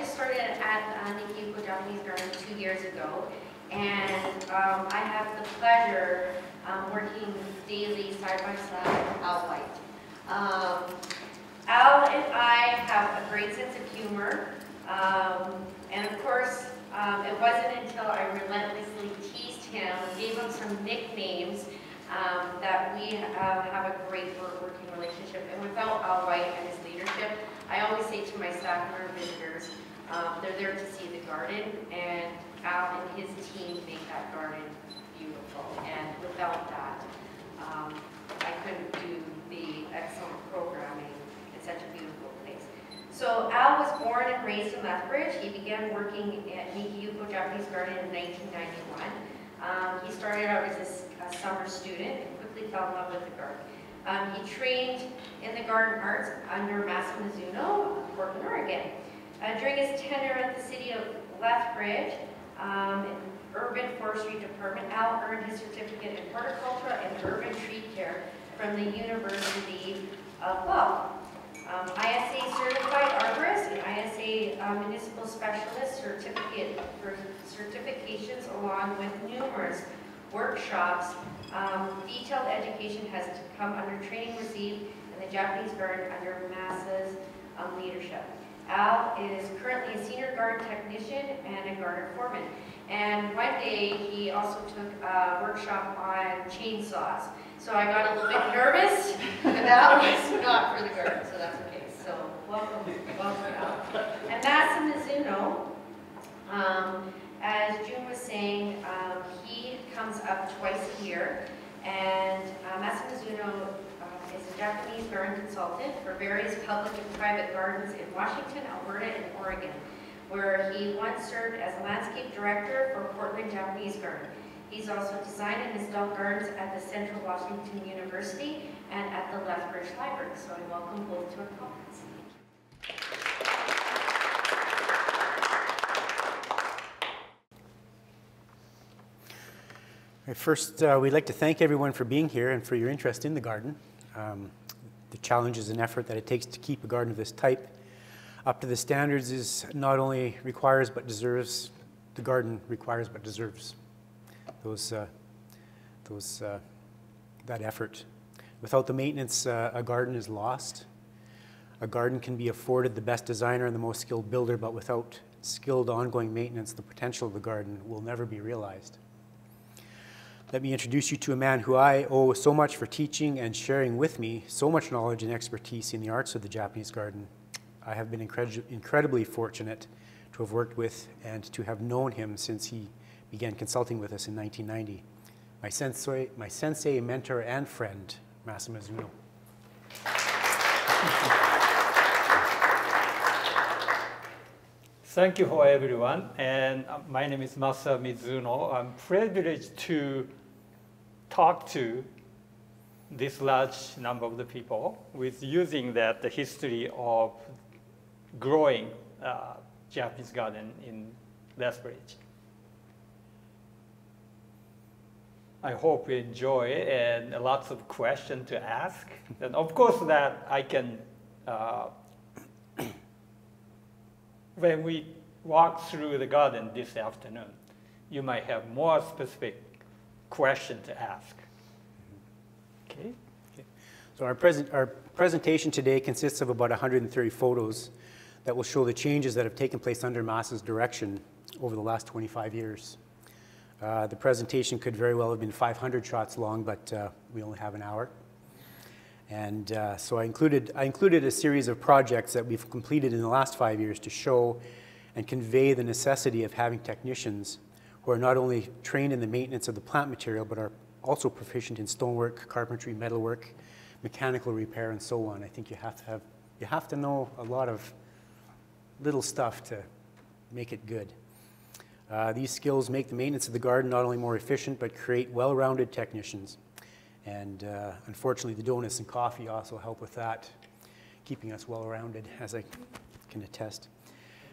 just started at Nikka Japanese Garden 2 years ago, and I have the pleasure working daily side by side with Al White. Al and I have a great sense of humor, and of course, it wasn't until I relentlessly teased him, gave him some nicknames, that we have a great working relationship. And without Al White and his leadership, I always say to my staff and our visitors, they're there to see the garden, and Al and his team make that garden beautiful. And without that, I couldn't do the excellent programming in such a beautiful place. So Al was born and raised in Lethbridge. He began working at Yuko Japanese Garden in 1991. He started out as a summer student and quickly fell in love with the garden. He trained in the garden arts under Masa Mizuno of Portland, Oregon. During his tenure at the city of Lethbridge, Urban Forestry Department, Al earned his certificate in horticulture and urban tree care from the University of Guelph. ISA certified arborist and ISA municipal specialist certifications, along with numerous workshops. Detailed education has come under training received in the Japanese garden under Masa's leadership. Al is currently a senior garden technician and a garden foreman. And one day he also took a workshop on chainsaws. So I got a little bit nervous, but that was not for the garden, so that's okay. So welcome Al. And Masa Mizuno, as June was saying, he comes up twice a year. And Masa Mizuno is a Japanese garden consultant for various public and private gardens in Washington, Alberta, and Oregon, where he once served as a landscape director for Portland Japanese Garden. He's also designed and installed gardens at the Central Washington University and at the Lethbridge Library. So I welcome both to our conference. First, we'd like to thank everyone for being here and for your interest in the garden. The challenges and effort that it takes to keep a garden of this type up to the standards is not only requires but deserves, the garden requires but deserves that effort. Without the maintenance, a garden is lost. A garden can be afforded the best designer and the most skilled builder, but without skilled ongoing maintenance, the potential of the garden will never be realized. Let me introduce you to a man who I owe so much for teaching and sharing with me so much knowledge and expertise in the arts of the Japanese garden. I have been incredibly fortunate to have worked with and to have known him since he began consulting with us in 1990. My sensei, mentor, and friend, Masa Mizuno. Thank you for everyone, and my name is Masa Mizuno. I'm privileged to talk to this large number of the people with using the history of growing Japanese garden in Lethbridge. I hope you enjoy it and lots of questions to ask. And of course that I can, when we walk through the garden this afternoon, you might have more specific questions to ask. Okay? So our presentation today consists of about 130 photos that will show the changes that have taken place under Masa's direction over the last 25 years. The presentation could very well have been 500 shots long, but we only have an hour. And so I included a series of projects that we've completed in the last 5 years to show and convey the necessity of having technicians who are not only trained in the maintenance of the plant material, but are also proficient in stonework, carpentry, metalwork, mechanical repair, and so on. I think you have to know a lot of little stuff to make it good. These skills make the maintenance of the garden not only more efficient, but create well-rounded technicians. And unfortunately, the donuts and coffee also help with that, keeping us well-rounded, as I can attest.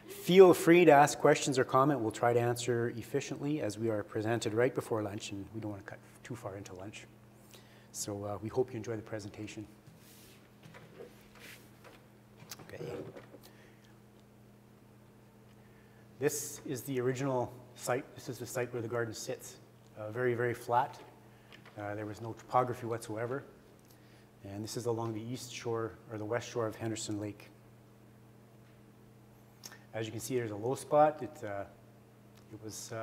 Feel free to ask questions or comment. We'll try to answer efficiently as we are presented right before lunch, and we don't want to cut too far into lunch. So we hope you enjoy the presentation. Okay. This is the original site. This is the site where the garden sits. Very, very flat. There was no topography whatsoever. And this is along the east shore, or the west shore of Henderson Lake. As you can see, there's a low spot. It was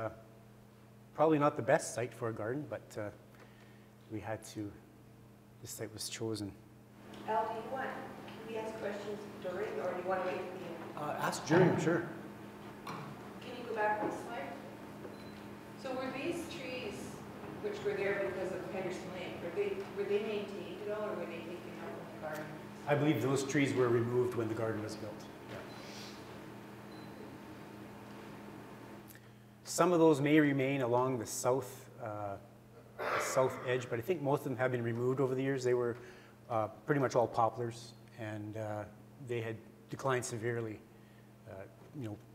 probably not the best site for a garden, but we had to, this site was chosen. Al, do you want, can we ask questions during, or do you want to wait for the end? Ask during, sure. Can you go back one slide? So were these trees, which were there because of Henderson Lake, were they maintained at all, or were they taken out from the garden? I believe those trees were removed when the garden was built. Yeah. Some of those may remain along the south edge, but I think most of them have been removed over the years. They were pretty much all poplars, and they had declined severely,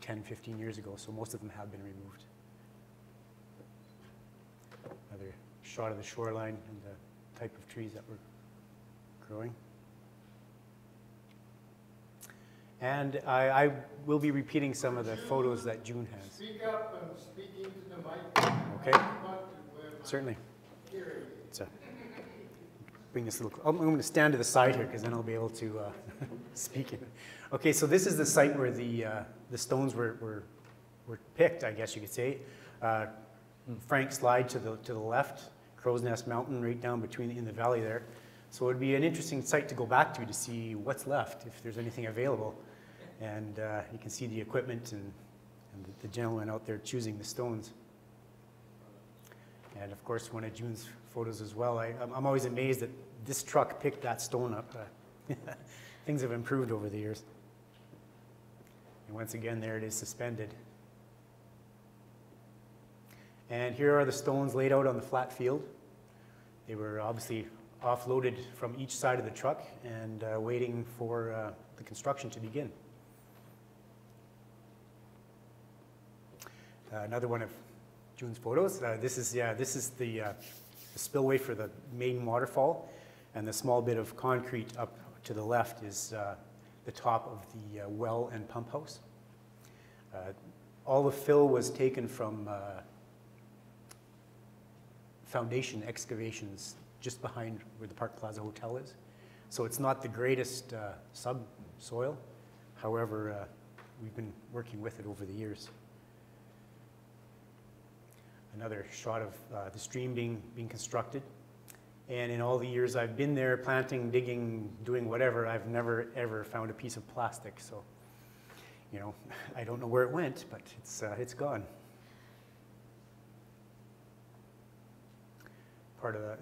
10, 15 years ago, so most of them have been removed. Another shot of the shoreline and the type of trees that were growing. And I will be repeating some of the photos that June has. Speak up and speak into the mic. Okay. Certainly. So, bring this little. I'm going to stand to the side here because then I'll be able to speak. Okay, so this is the site where the stones were picked, I guess you could say. Frank Slide to the left, Crow's Nest Mountain right down in the valley there. So it would be an interesting site to go back to see what's left, if there's anything available. And you can see the equipment and the gentleman out there choosing the stones. And of course, one of June's photos as well. I'm always amazed that this truck picked that stone up. Things have improved over the years. And once again, there it is suspended. And here are the stones laid out on the flat field. They were obviously offloaded from each side of the truck and waiting for the construction to begin. Another one of June's photos. This is the spillway for the main waterfall, and the small bit of concrete up to the left is the top of the well and pump house. All the fill was taken from foundation excavations just behind where the Park Plaza Hotel is. So it's not the greatest subsoil. However, we've been working with it over the years. Another shot of the stream being constructed. And in all the years I've been there, planting, digging, doing whatever, I've never ever found a piece of plastic. So, I don't know where it went, but it's gone.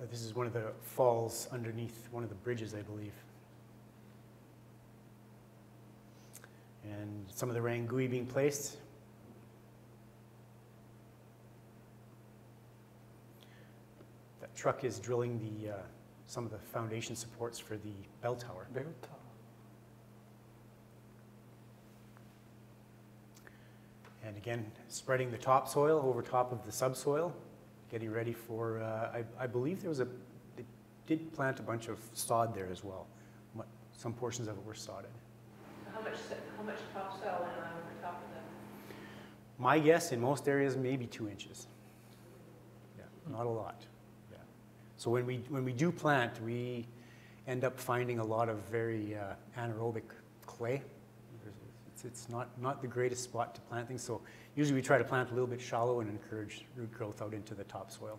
This is one of the falls underneath one of the bridges, I believe. And some of the rangui being placed. That truck is drilling some of the foundation supports for the bell tower. And again, spreading the topsoil over top of the subsoil, getting ready for, I believe they did plant a bunch of sod there as well. Some portions of it were sodded. How much topsoil went on over top of them? My guess, in most areas, maybe 2 inches. Yeah, not a lot. Yeah. So when we do plant, we end up finding a lot of very anaerobic clay. It's not the greatest spot to plant things, so usually we try to plant a little bit shallow and encourage root growth out into the topsoil.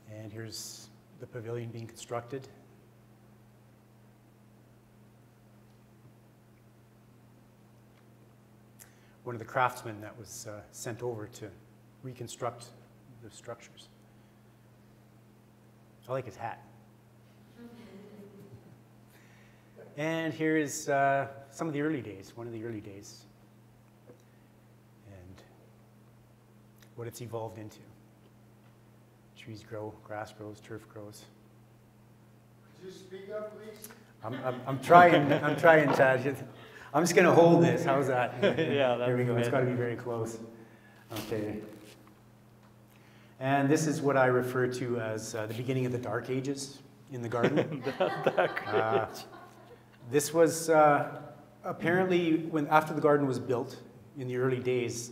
And here's the pavilion being constructed. One of the craftsmen that was sent over to reconstruct the structures. I like his hat. And here is some of the early days, one of the early days, and what it's evolved into. Trees grow, grass grows, turf grows. Could you speak up, please? I'm trying, Chad. I'm just going to hold this. How's that? Yeah, there we go. It's got to be very close. Okay. And this is what I refer to as the beginning of the Dark Ages in the garden. Dark Age. This was a Apparently, after the garden was built, in the early days,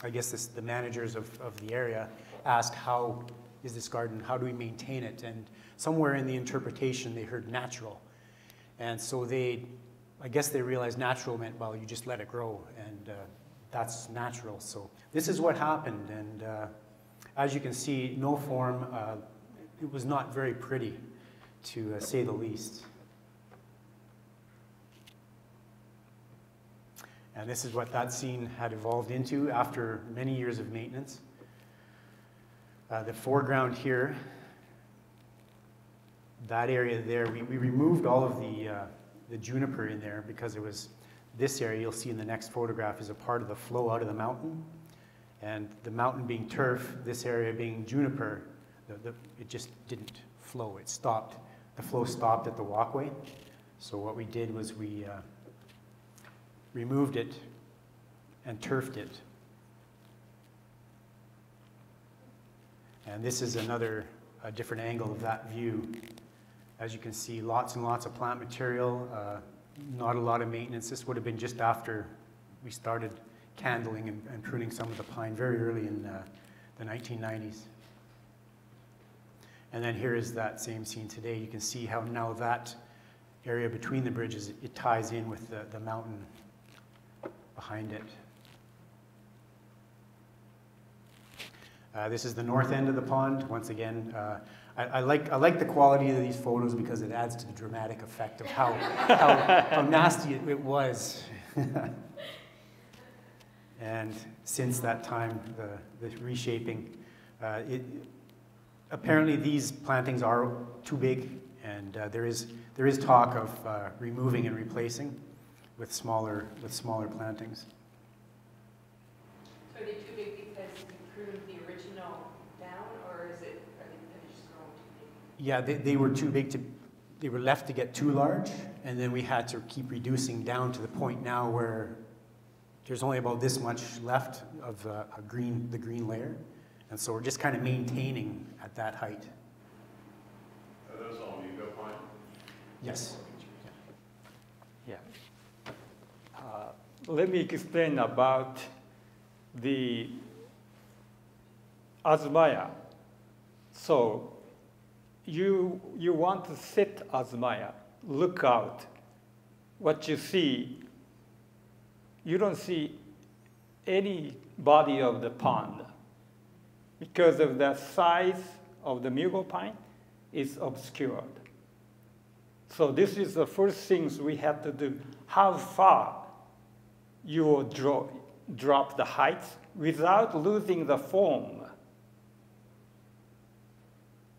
I guess the managers of the area asked, how is this garden, how do we maintain it? And somewhere in the interpretation, they heard natural. And so I guess they realized natural meant, well, you just let it grow, and that's natural. So this is what happened, and as you can see, no form, it was not very pretty, to say the least. And this is what that scene had evolved into after many years of maintenance. The foreground here, that area there, we removed all of the juniper in there because it was, this area you'll see in the next photograph is a part of the flow out of the mountain. And the mountain being turf, this area being juniper, it just didn't flow, it stopped. The flow stopped at the walkway. So what we did was we removed it and turfed it. And this is a different angle of that view. As you can see, lots and lots of plant material, not a lot of maintenance. This would have been just after we started candling and pruning some of the pine very early in the 1990s. And then here is that same scene today. You can see how now that area between the bridges, it ties in with the mountain behind it. This is the north end of the pond. Once again, I like the quality of these photos because it adds to the dramatic effect of how nasty it was. And since that time, the reshaping, apparently these plantings are too big, and there is talk of removing and replacing with smaller plantings. So are they too big because you pruned the original down, or are they just growing too big? Yeah, they were too big they were left to get too large, and then we had to keep reducing down to the point now where there's only about this much left of the green layer. And so we're just kind of maintaining at that height. Are those all Yuko pine? Yes. Yeah. Let me explain about the azumaya. So you want to set azumaya, look out. What you see, you don't see any body of the pond because of the size of the Mugo pine is obscured. So this is the first things we have to do. How far you will drop the height without losing the form.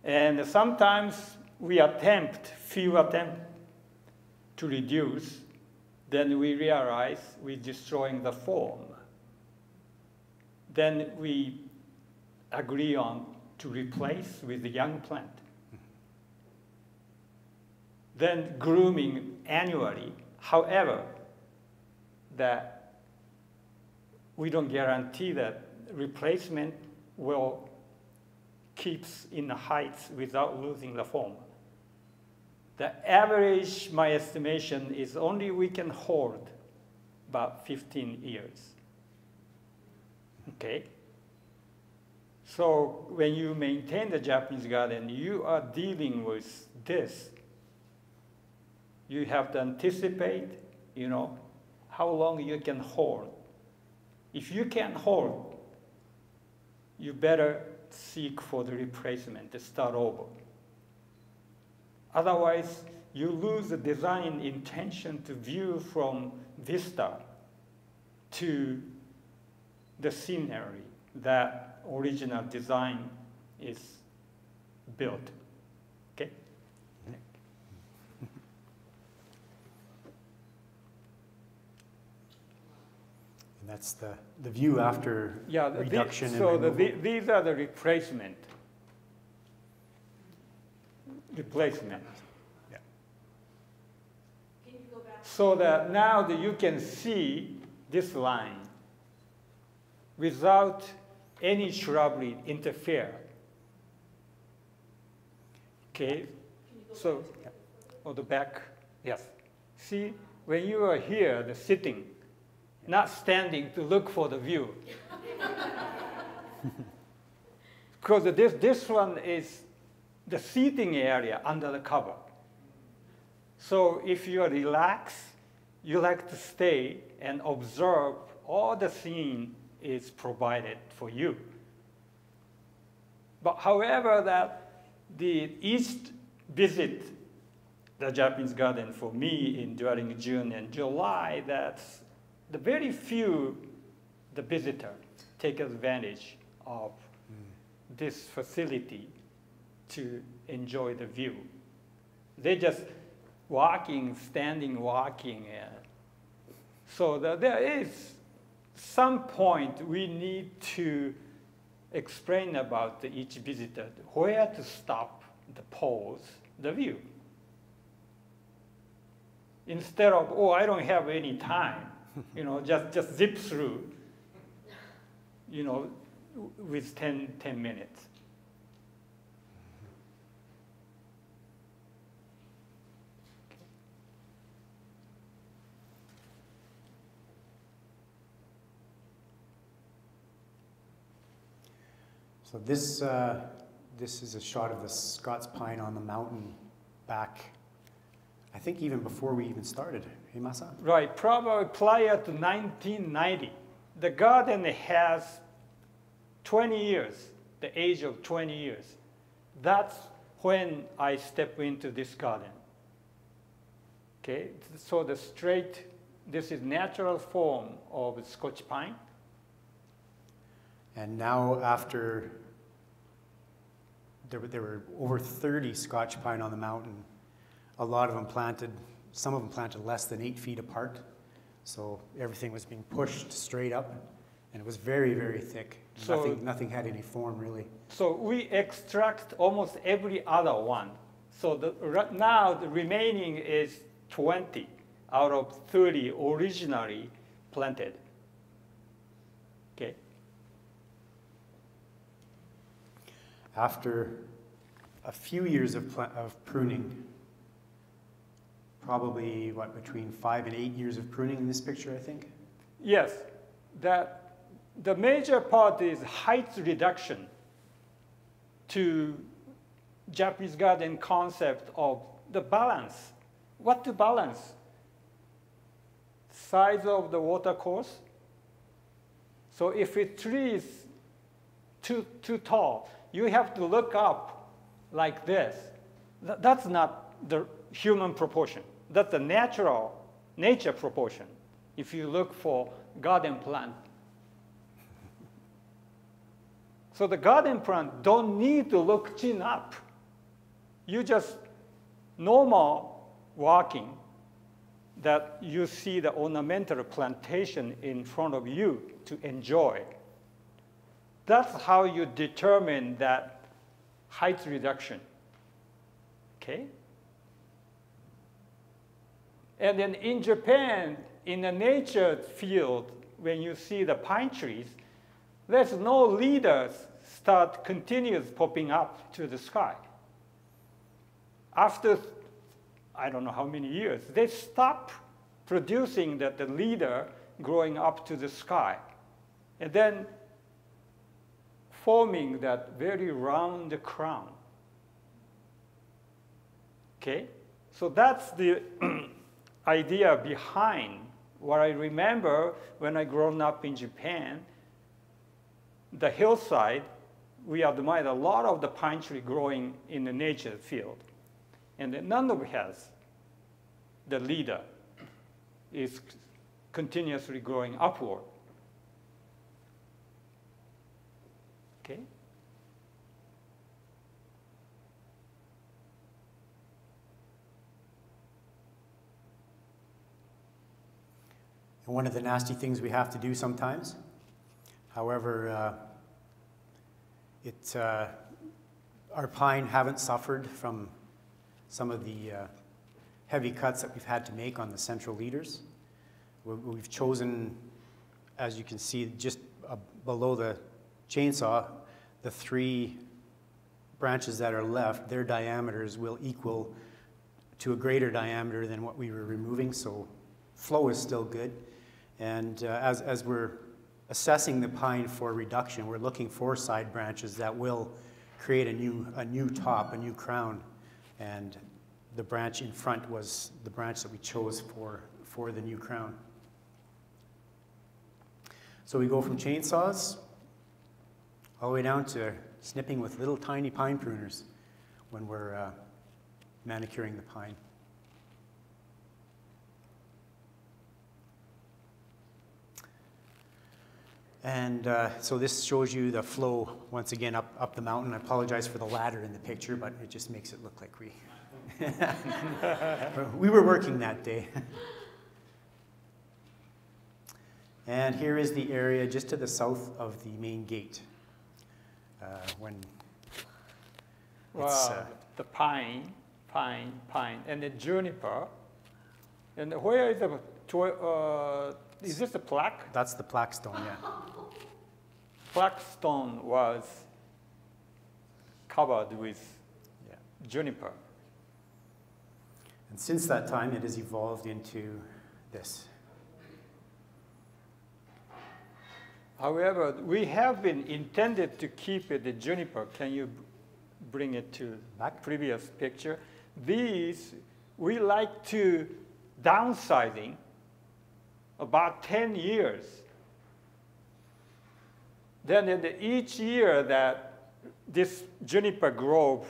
And sometimes we few attempt to reduce, then we realize we're destroying the form. Then we agree on to replace with the young plant. Then grooming annually. However, that we don't guarantee that replacement will keeps in the heights without losing the form. The average, my estimation, is only we can hold about 15 years. Okay? So when you maintain the Japanese garden, you are dealing with this. You have to anticipate, how long you can hold. If you can't hold, you better seek for the replacement to start over. Otherwise, you lose the design intention to view from vista to the scenery that original design is built. Okay? And that's the view after reduction and removal. These are the replacement. Yeah. Can you go back? So that now that you can see this line without any shrubbery interfere. Okay, so, on the back, yes. See, when you are here, the sitting, not standing to look for the view. Because this one is the seating area under the cover. So if you are relaxed, you like to stay and observe all the scene is provided for you. But however, that each visit the Japanese garden for me during June and July, that's the very few the visitor take advantage of this facility to enjoy the view. They just walking, standing, walking. So there is some point we need to explain about each visitor, where to stop the pose, the view. Instead of, oh, I don't have any time, just zip through, with 10 minutes. So this is a shot of the Scots pine on the mountain back, I think even before we even started. Hey, Masa? Right, probably prior to 1990. The garden has 20 years, the age of 20 years. That's when I step into this garden. Okay, so this is natural form of Scotch pine. And now after, there were over 30 Scotch pine on the mountain. A lot of them planted, some of them planted less than 8 feet apart. So everything was being pushed straight up, and it was very, very thick. So, nothing had any form, really. So we extract almost every other one. So now the remaining is 20 out of 30 originally planted. Okay. After a few years of pruning, probably between 5 and 8 years of pruning in this picture, I think? Yes, the major part is height reduction to Japanese garden concept of the balance. What to balance? Size of the water course. So if a tree is too tall, you have to look up like this. That's not the human proportion. That's the nature proportion. If you look for garden plant. So the garden plant don't need to look chin up. You just normal walking that you see the ornamental plantation in front of you to enjoy. That's how you determine that height reduction. Okay? And then in Japan, in the nature field, when you see the pine trees, there's no leaders start continuous popping up to the sky. After, I don't know how many years, they stop producing the leader growing up to the sky. And then forming that very round crown. Okay? So that's the idea behind what I remember when I grown up in Japan. The hillside, we admired a lot of the pine tree growing in the nature field. And then none of it has the leader is continuously growing upward. Okay? And one of the nasty things we have to do sometimes, however, our pine haven't suffered from some of the heavy cuts that we've had to make on the central leaders. We've chosen, as you can see, just below the chainsaw, the 3 branches that are left, their diameters will equal to a greater diameter than what we were removing, so flow is still good. And as we're assessing the pine for reduction, we're looking for side branches that will create a new top, a new crown. And the branch in front was the branch that we chose for the new crown. So we go from chainsaws all the way down to snipping with little tiny pine pruners when we're manicuring the pine. And so this shows you the flow, once again, up the mountain. I apologize for the ladder in the picture, but it just makes it look like we were working that day. And here is the area just to the south of the main gate. Wow, the pine, and the juniper. And where is is this a plaque? That's the plaque stone, yeah. Plaque stone was covered with juniper. And since that time, it has evolved into this. However, we have been intended to keep it the juniper. Can you bring it to Back? Previous picture? These, we like to downsizing about 10 years. Then in each year that this juniper grove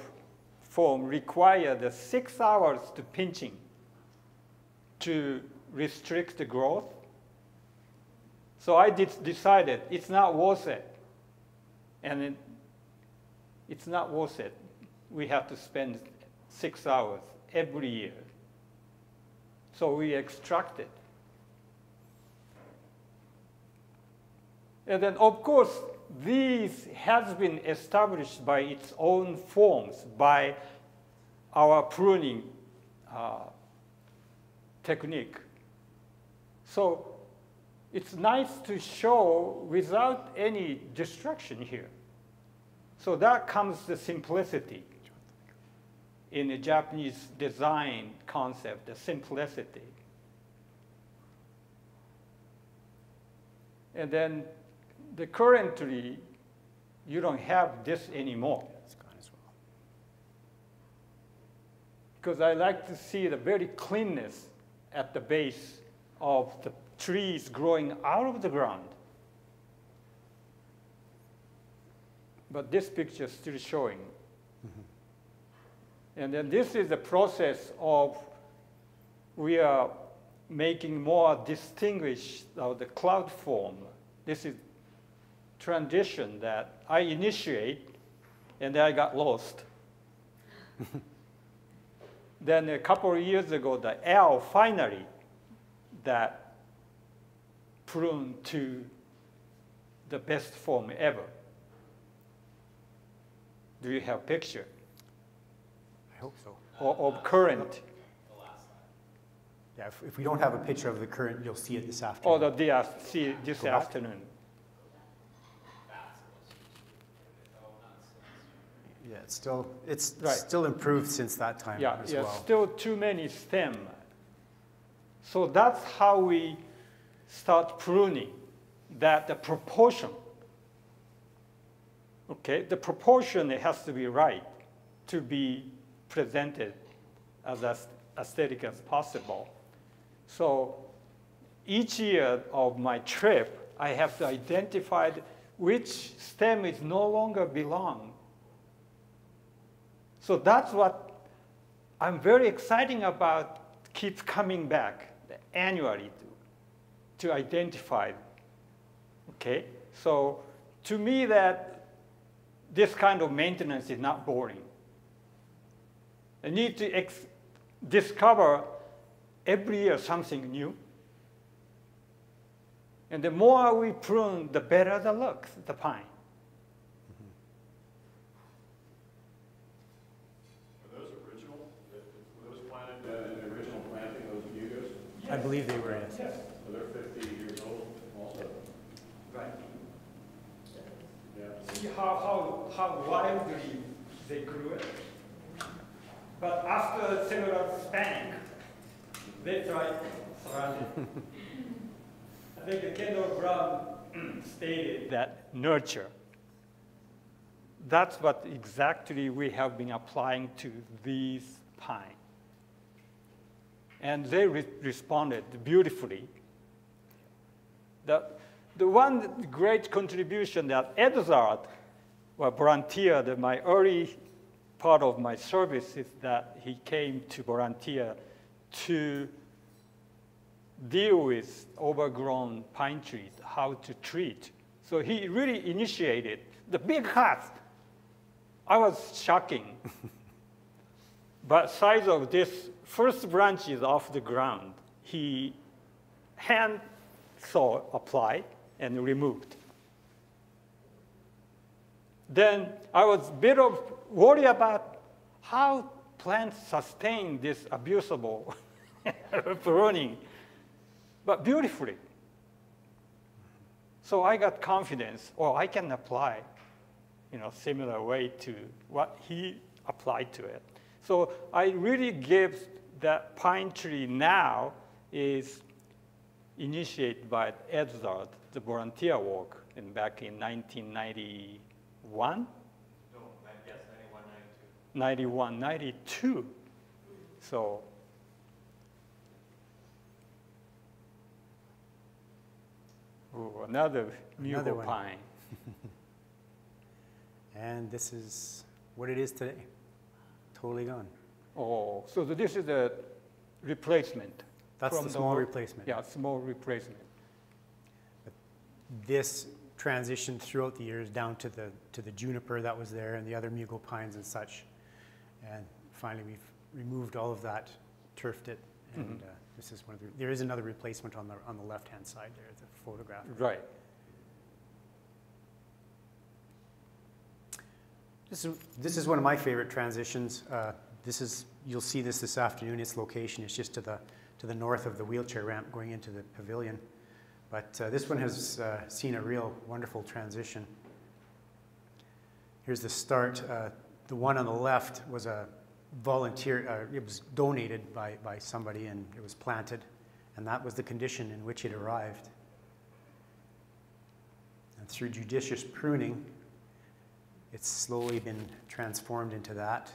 form required 6 hours to pinching to restrict the growth. So I decided it's not worth it. And it's not worth it. We have to spend 6 hours every year. So we extracted. And then, of course, these has been established by its own forms, by our pruning technique. So it's nice to show without any distraction here. So that comes the simplicity in the Japanese design concept, the simplicity. And then currently, you don't have this anymore. It's gone as well. Because I like to see the very cleanness at the base of the trees growing out of the ground. But this picture is still showing. Mm-hmm. And then this is the process of we are making more distinguished of the cloud form. This is transition that I initiate, and then I got lost. Then a couple of years ago, the L finally that pruned to the best form ever. Do you have a picture? I hope so. Of current? Yeah, if we don't have a picture of the current, you'll see it this afternoon. Oh, see this Go back. afternoon. Yeah, it's Right. still improved since that time as well. Still too many stem. So that's how we start pruning, that the proportion. Okay, the proportion, it has to be right to be presented as aesthetic as possible. So each year of my trip, I have to identify which stem is no longer belong. So that's what I'm very excited about, keeps coming back annually to identify. Okay, so to me that this kind of maintenance is not boring. I need to discover every year something new. And the more we prune, the better the looks, the pine. Are those original? Were those planted in the original planting, those Yukos? I believe they were, yes. Yes. So they're 50 years old also. Right. Yeah. See how wildly they grew it? But after several panic, they tried surround it. I think Kendall Brown stated that nurture. That's what exactly we have been applying to these pine. And they responded beautifully. The one great contribution that Edzard volunteered in my early part of my service is that he came to volunteer to deal with overgrown pine trees, how to treat. So he really initiated the big hut. I was shocking. But size of this first branches off the ground, he hand saw applied and removed. Then I was a bit of worried about how plants sustain this abusable pruning, but beautifully. So I got confidence, I can apply, similar way to what he applied to it. So I really give that pine tree now is initiated by Edzard, the volunteer work, back in 1991? No, yes, 91, 92. 91, 92. So, another Yuko pine. And this is what it is today. Totally gone. Oh, so this is the replacement. That's the small replacement. Yeah, small replacement. This transitioned throughout the years down to the juniper that was there and the other Mugo pines and such. And finally we've removed all of that, turfed it, and this is one of there is another replacement on the left-hand side there, the photograph. Right. This is one of my favorite transitions. You'll see this afternoon. Its location is just to the north of the wheelchair ramp going into the pavilion. But this one has seen a real wonderful transition. Here's the start. The one on the left was a volunteer. It was donated by somebody, and it was planted, and that was the condition in which it arrived. And through judicious pruning, it's slowly been transformed into that.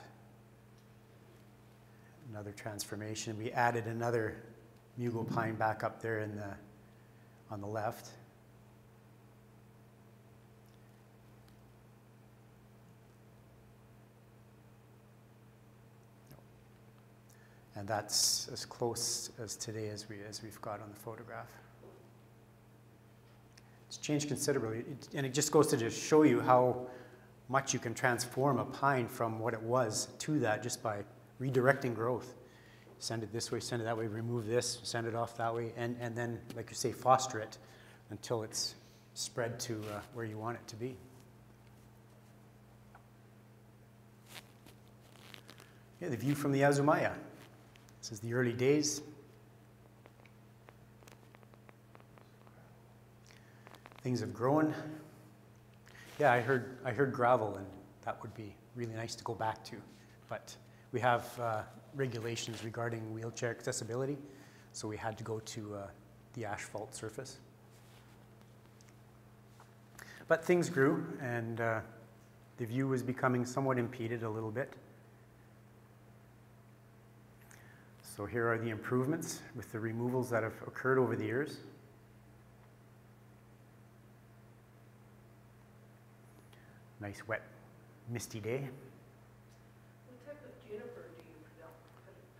Another transformation. We added another Mugo pine back up there on the left. And that's as close as today as we've got on the photograph. It's changed considerably, and it just goes to just show you how much you can transform a pine from what it was to that just by redirecting growth. Send it this way, send it that way, remove this, send it off that way, and then, like you say, foster it until it's spread to where you want it to be. Yeah, the view from the Azumaya. This is the early days. Things have grown. Yeah, I heard gravel, and that would be really nice to go back to. But we have regulations regarding wheelchair accessibility, so we had to go to the asphalt surface. But things grew, and the view was becoming somewhat impeded a little bit. So here are the improvements with the removals that have occurred over the years. Nice, wet, misty day. What type of juniper do you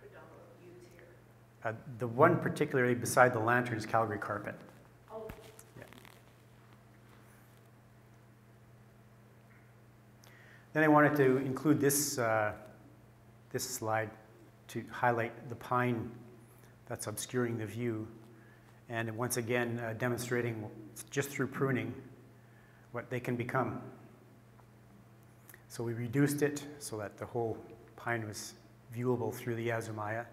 predominantly use here? The one particularly beside the lantern is Calgary carpet. Oh. Yeah. Then I wanted to include this slide to highlight the pine that's obscuring the view, and once again demonstrating just through pruning what they can become. So we reduced it so that the whole pine was viewable through the Azumaya.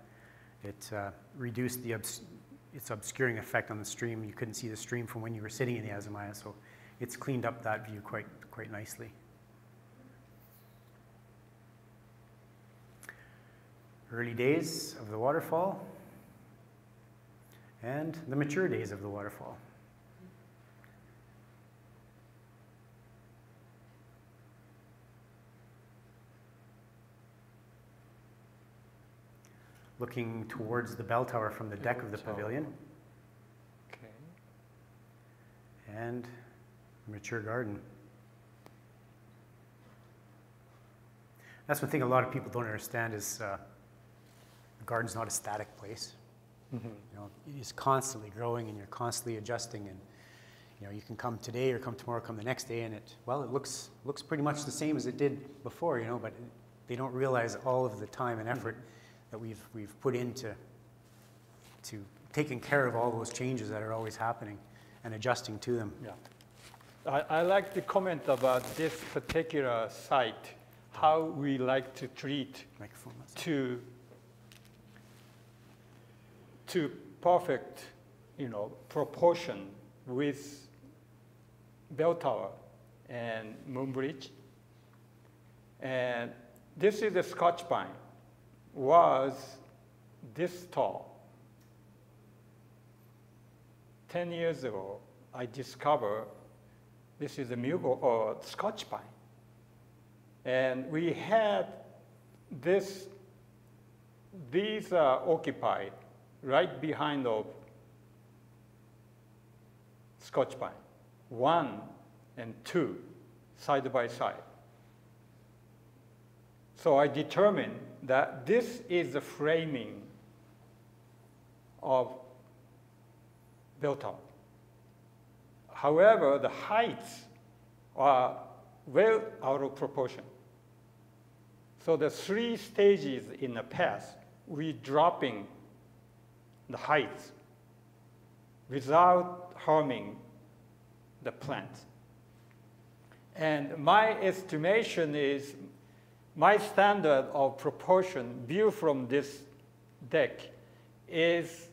It reduced its obscuring effect on the stream. You couldn't see the stream from when you were sitting in the Azumaya, so it's cleaned up that view quite nicely. early days of the waterfall and the mature days of the waterfall. Looking towards the bell tower from the deck of the pavilion. Okay. And the mature garden. That's one thing a lot of people don't understand is the garden's not a static place. Mm-hmm. You know, it is constantly growing and you're constantly adjusting, and you know, you can come today or come tomorrow, come the next day, and it looks pretty much the same as it did before, you know, but they don't realize all of the time and effort that we've put into taking care of all those changes that are always happening and adjusting to them. Yeah. I like the comment about this particular site, how we like to treat to perfect, you know, proportion with bell tower and moon bridge. And this is a Scotch pine, was this tall. 10 years ago, I discovered this is a Yuko or Scotch pine. And we had these are occupied right behind of Scotch pine, 1 and 2, side by side. So I determined that this is the framing of bell tower. However, the heights are well out of proportion. So the 3 stages in the past, we dropping the heights without harming the plant. And my estimation is my standard of proportion view from this deck is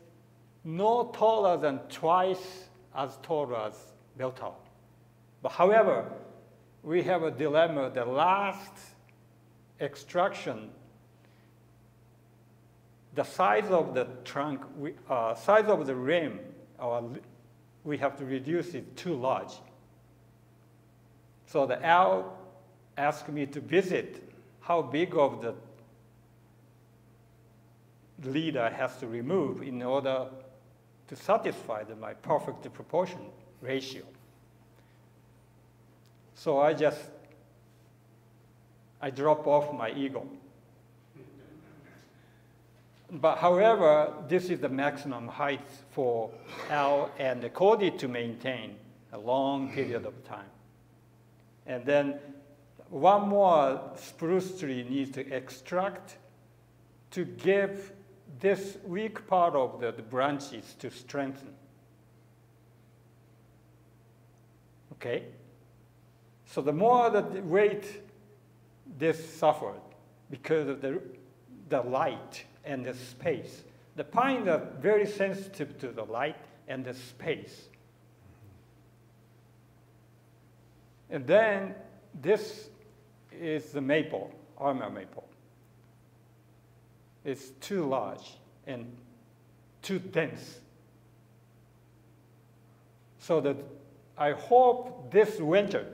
no taller than twice as tall as bell tower. But however, we have a dilemma. The last extraction, the size of the trunk, size of the rim, we have to reduce it too large. So the Al asked me to visit how big of the leader has to remove in order to satisfy my perfect proportion ratio. So I drop off my ego. But however, this is the maximum height for Al and Cody to maintain a long period of time. And then one more spruce tree needs to extract to give this weak part of the branches to strengthen. Okay? So the more the weight this suffered because of the light and the space. The pines are very sensitive to the light and the space. And then this is the maple, armor maple. It's too large and too dense. So that I hope this winter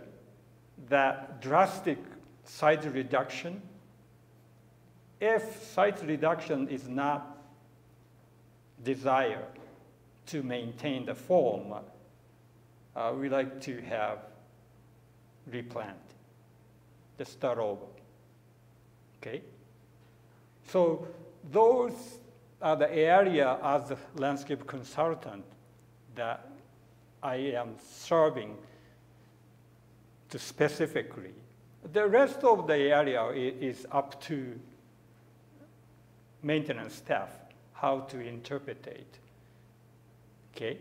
that drastic size reduction, if size reduction is not desired to maintain the form, we like to have replant, the start over. Okay? So those are the area as a landscape consultant that I am serving to specifically. The rest of the area is up to maintenance staff, how to interpret it. Okay?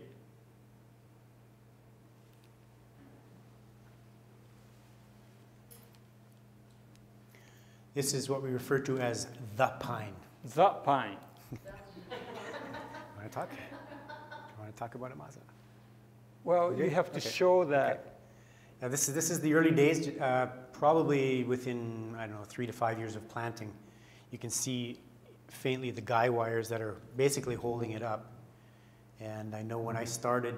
This is what we refer to as the pine. The pine. Want to talk? Do you want to talk about it, Masa? Well, you have to show that. Okay. Now this is the early days, probably within, I don't know, 3 to 5 years of planting. You can see faintly the guy wires that are basically holding it up. And I know when I started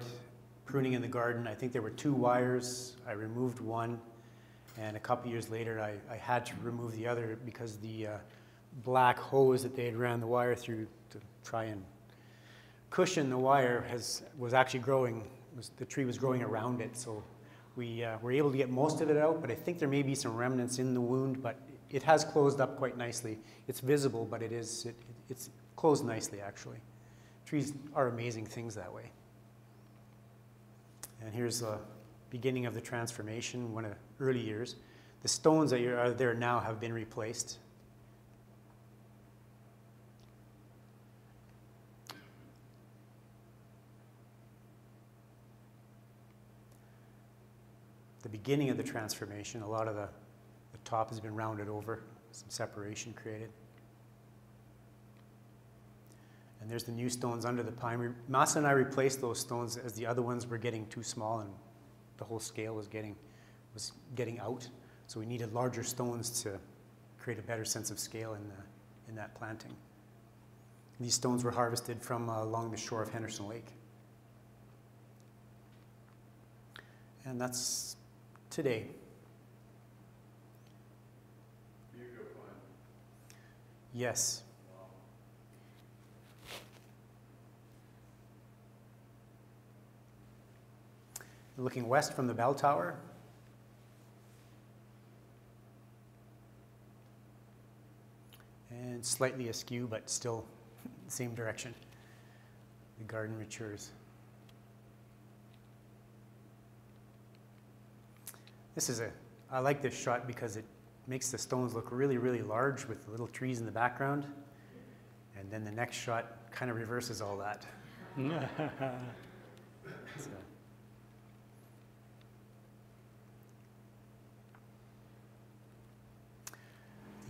pruning in the garden, I think there were 2 wires. I removed one, and a couple years later, I had to remove the other because the black hose that they had ran the wire through to try and cushion the wire was actually growing. The tree was growing around it, so we were able to get most of it out, but I think there may be some remnants in the wound, but it has closed up quite nicely. It's visible, but it's closed nicely, actually. Trees are amazing things that way. And here's the beginning of the transformation, one of the early years. The stones that are there now have been replaced. The beginning of the transformation, a lot of the top has been rounded over, some separation created. And there's the new stones under the pine. Masa and I replaced those stones as the other ones were getting too small and the whole scale was getting out. So we needed larger stones to create a better sense of scale in that planting. These stones were harvested from along the shore of Henderson Lake. And that's today. Yuko pine. Yes. Looking west from the bell tower. And slightly askew, but still the same direction. The garden matures. I like this shot because it makes the stones look really, really large with the little trees in the background. And then the next shot kind of reverses all that. So.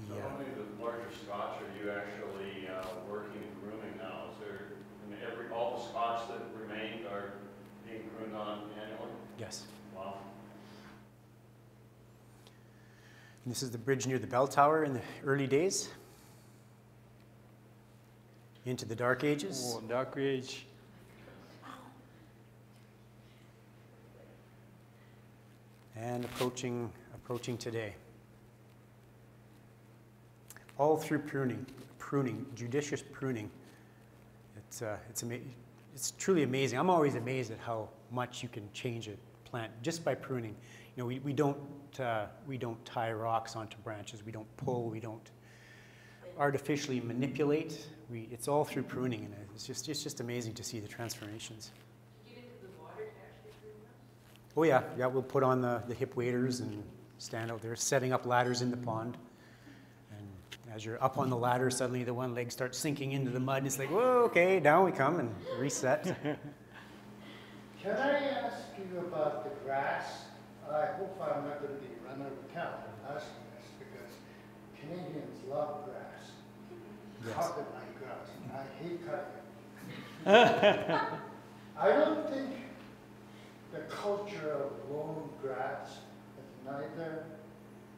So how many of the larger Scotch are you actually working and grooming now? Is there, I mean, all the Scotch that remained are being pruned on annually? Yes. Wow. And this is the bridge near the bell tower in the early days. Into the Dark Ages. Oh, Dark Age. And approaching today. All through pruning, judicious pruning. It's truly amazing. I'm always amazed at how much you can change a plant just by pruning. You know, we don't tie rocks onto branches. We don't pull. We don't artificially manipulate. It's all through pruning, and it's just amazing to see the transformations. Did you get into the water to actually prune them? Oh yeah. We'll put on the hip waders and stand out there, setting up ladders in the pond. And as you're up on the ladder, suddenly the one leg starts sinking into the mud, and it's like, whoa, okay, down we come, and reset. Can I ask you about the grass? I hope I'm not going to be run out of town in asking this because Canadians love grass. Yes. Carpet like grass. I hate cutting it. I don't think the culture of lawn grass is neither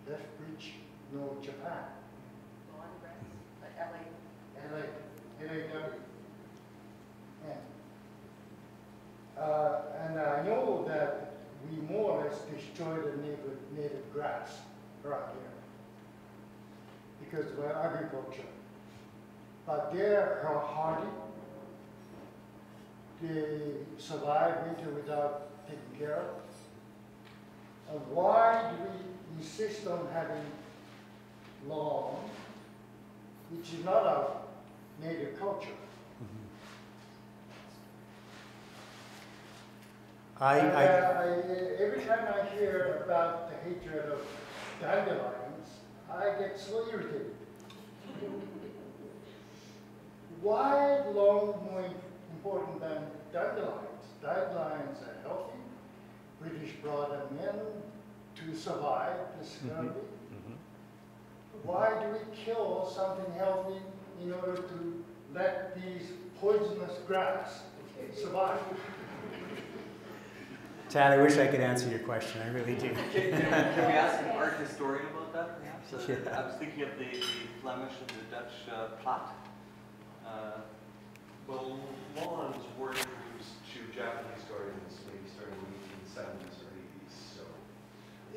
Lethbridge nor Japan. Lawn grass, like LA. L.A.W. And I know that we more or less destroy the native grass around here because of our agriculture. But they are hardy. They survive winter without taking care of. And why do we insist on having lawn, which is not our native culture? Every time I hear about the hatred of dandelions, I get so irritated. Why lawn more important than dandelions? Dandelions are healthy. British brought them in to survive this scurvy. Why do we kill something healthy in order to let these poisonous grass survive? Tad, I wish I could answer your question. I really do. Can we ask an art historian about that, perhaps? Yeah. I was thinking of the Flemish and the Dutch plot. Well, lawns were introduced to Japanese gardens maybe starting in the 1870s or 80s. So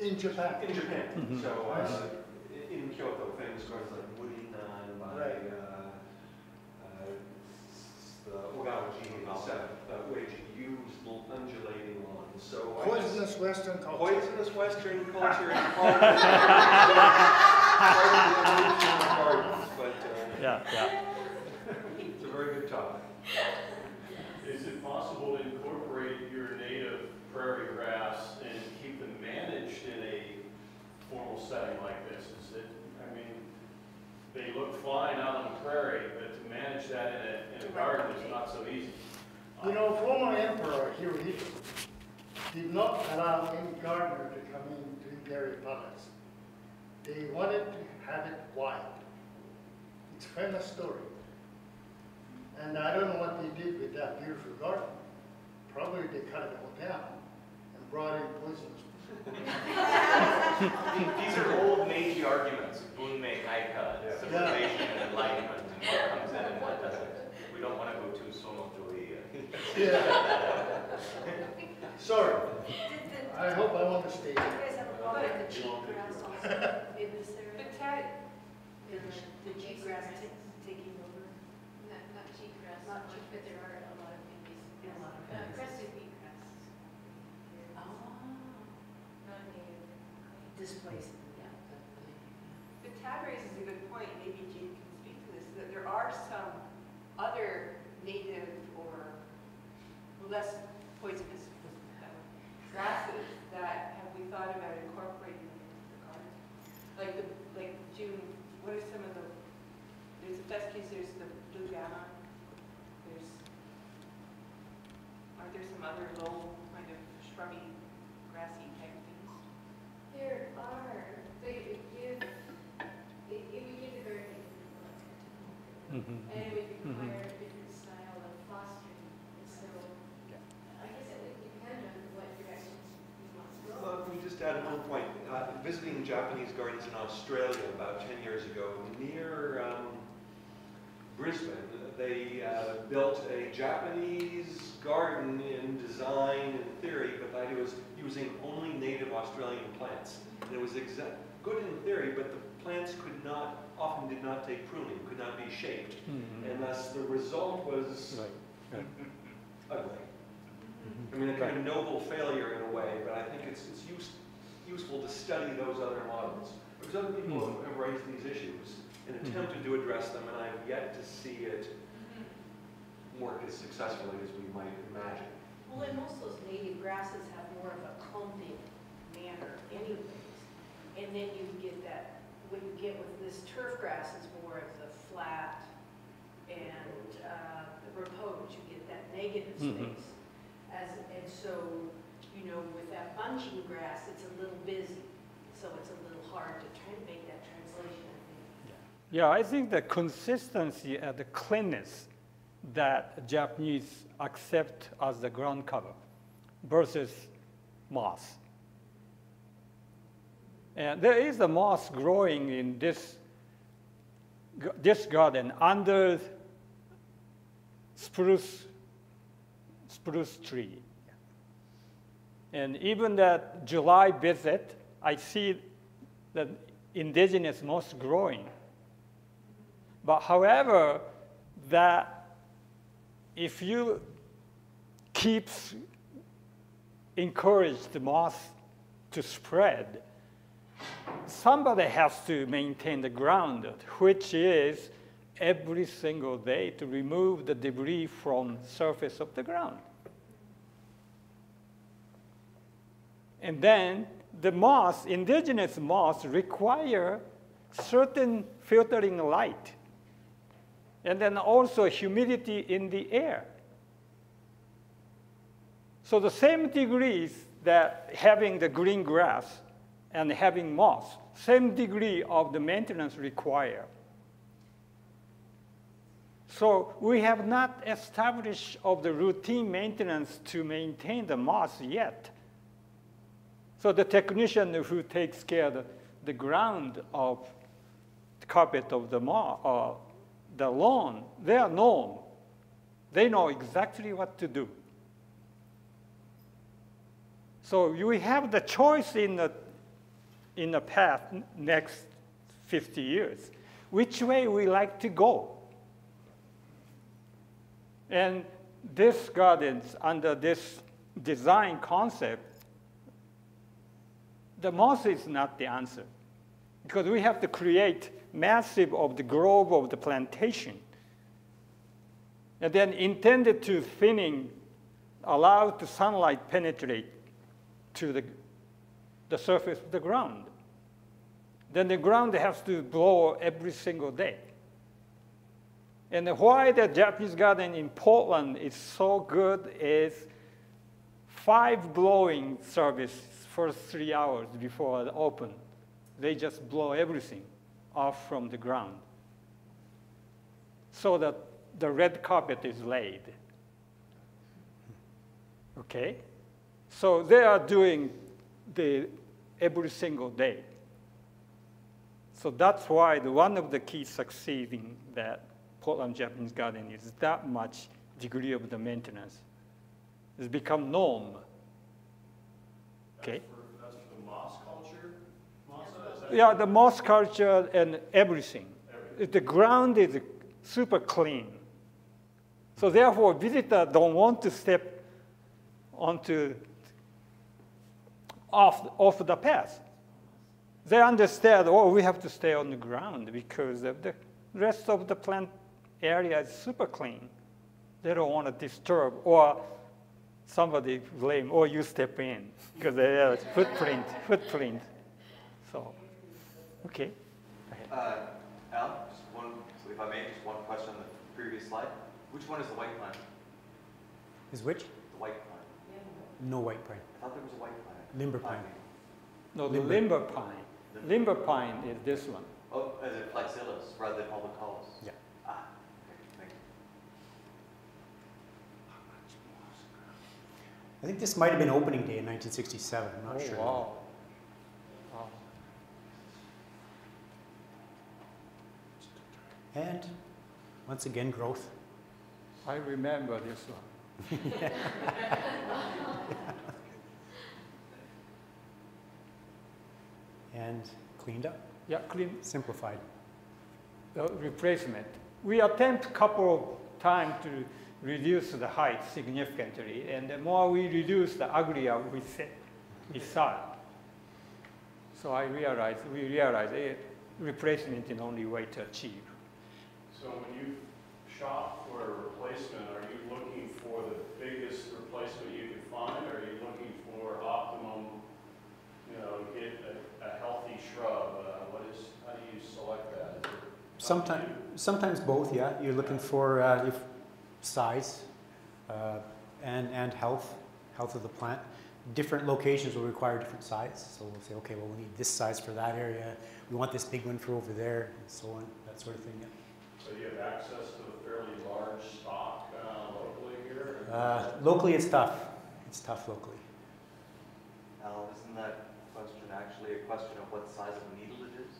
In Japan. in Japan. Mhm. So I see. in Kyoto, famous gardens like Murinan by Right. the Ogawaji and which used undulating lawns. So Poisonous Western culture. Poisonous Western culture is part of the evolution of gardens, but Yeah. it's a very good topic. Is it possible to incorporate your native prairie grass and keep them managed in a formal setting like this? Is it, I mean, they look fine out on the prairie, but to manage that in a garden is not so easy. You know, former Emperor Hirohito did not allow any gardener to come into their palace. They wanted to have it wild. It's a famous story. And I don't know what they did with that beautiful garden. Probably they cut it all down and brought in poisonous. These are old Meiji arguments, Bunmei Kaika, civilization and enlightenment, and what comes in and what doesn't. We don't want to go too sono-joi. Yeah. Sorry. I hope I won't stay. You guys have a problem with the cheap grass also in this area? But Ted, The cheap grass taking over? Not cheatgrass, Not but there are a lot of things. Yeah, a lot of things. Crested wheatgrass. Not native. Displacing, but Tad raises a good point, maybe Jane can speak to this, that there are some other native or less poisonous grasses that have we thought about incorporating them into the garden? Like June, what are some of the, there's the fescues, there's the blue gamma, aren't there some other low kind of shrubby, grassy type things? There are, but it would give the garden a different look. And it would require a different style of fostering. And so, I guess it would depend on what direction you want to go. Let me just add one point. Visiting Japanese gardens in Australia about 10 years ago, near Brisbane, they built a Japanese garden in design and theory, but the idea was using only native Australian plants. And it was good in theory, but the plants often did not take pruning, could not be shaped. And thus the result was ugly. I mean, a kind of noble failure in a way, but I think it's useful to study those other models. Because other people have raised these issues and attempted to address them, and I've yet to see it work as successfully as we might imagine. Well, and most of those native grasses have more of a clumping manner anyways. And then you get that, what you get with this turf grass is more of the flat and the repose. You get that negative space. And so, you know, with that bunching grass, it's a little busy. So it's a little hard to try to make that translation, I think. Yeah, I think the consistency and the cleanness that Japanese accept as the ground cover versus moss. And there is a moss growing in this garden under spruce tree. And even that July visit, I see the indigenous moss growing. But however, that if you encourage the moss to spread, somebody has to maintain the ground, which is every single day to remove the debris from the surface of the ground. And then the moss, indigenous moss, require certain filtering light. And then also humidity in the air. So the same degrees that having the green grass and having moss, same degree of the maintenance required. So we have not established of the routine maintenance to maintain the moss yet. So the technician who takes care of the ground of the carpet of the the lawn, they are known. They know exactly what to do. So you have the choice in the path next 50 years, which way we like to go. And this gardens, under this design concept, the moss is not the answer, because we have to create massive of the grove of the plantation, and then intended to thinning, allow the sunlight penetrate to the surface of the ground. Then the ground has to blow every single day. And why the Japanese garden in Portland is so good is 5 blowing service first 3 hours before it open. They just blow everything off from the ground so that the red carpet is laid. Okay? So they are doing every single day. So that's why one of the keys succeeding that Portland Japanese garden is that much degree of the maintenance. It's become norm. Okay? That's for the moss culture? Masa? Is that Yeah, the moss culture and everything. The ground is super clean. So therefore, visitors don't want to step onto off the path. They understand, oh, we have to stay on the ground because of the rest of the plant area is super clean. They don't want to disturb, or somebody blame, or you step in, because they have footprint. So, okay. Al, just one, so if I may, just one question on the previous slide. Which one is the white pine? Is which? The white pine. No white pine. I thought there was a white pine. Limber pine. No, the limber pine. Limber pine is this one. Oh, is it flexillus rather than albicaulis? Yeah. Ah, okay, thank you. I think this might have been opening day in 1967. I'm not sure. Wow. Wow. And once again, growth. I remember this one. And cleaned up, Yeah, clean. simplified. The replacement. We attempt a couple of times to reduce the height significantly, and the more we reduce, the uglier we saw. So we realized replacement is the only way to achieve. So when you shop for a replacement, are you looking for the biggest replacement you can find, or are you looking for optimum, get a healthy shrub? How do you select that? Sometimes both, yeah. You're looking for size and health of the plant. Different locations will require different size. So we'll say, okay, well, we need this size for that area. We want this big one for over there, and so on, that sort of thing, yeah. So do you have access to a fairly large stock locally here? Locally, it's tough. It's tough locally. Al, isn't that question actually a question of what size of needle it is?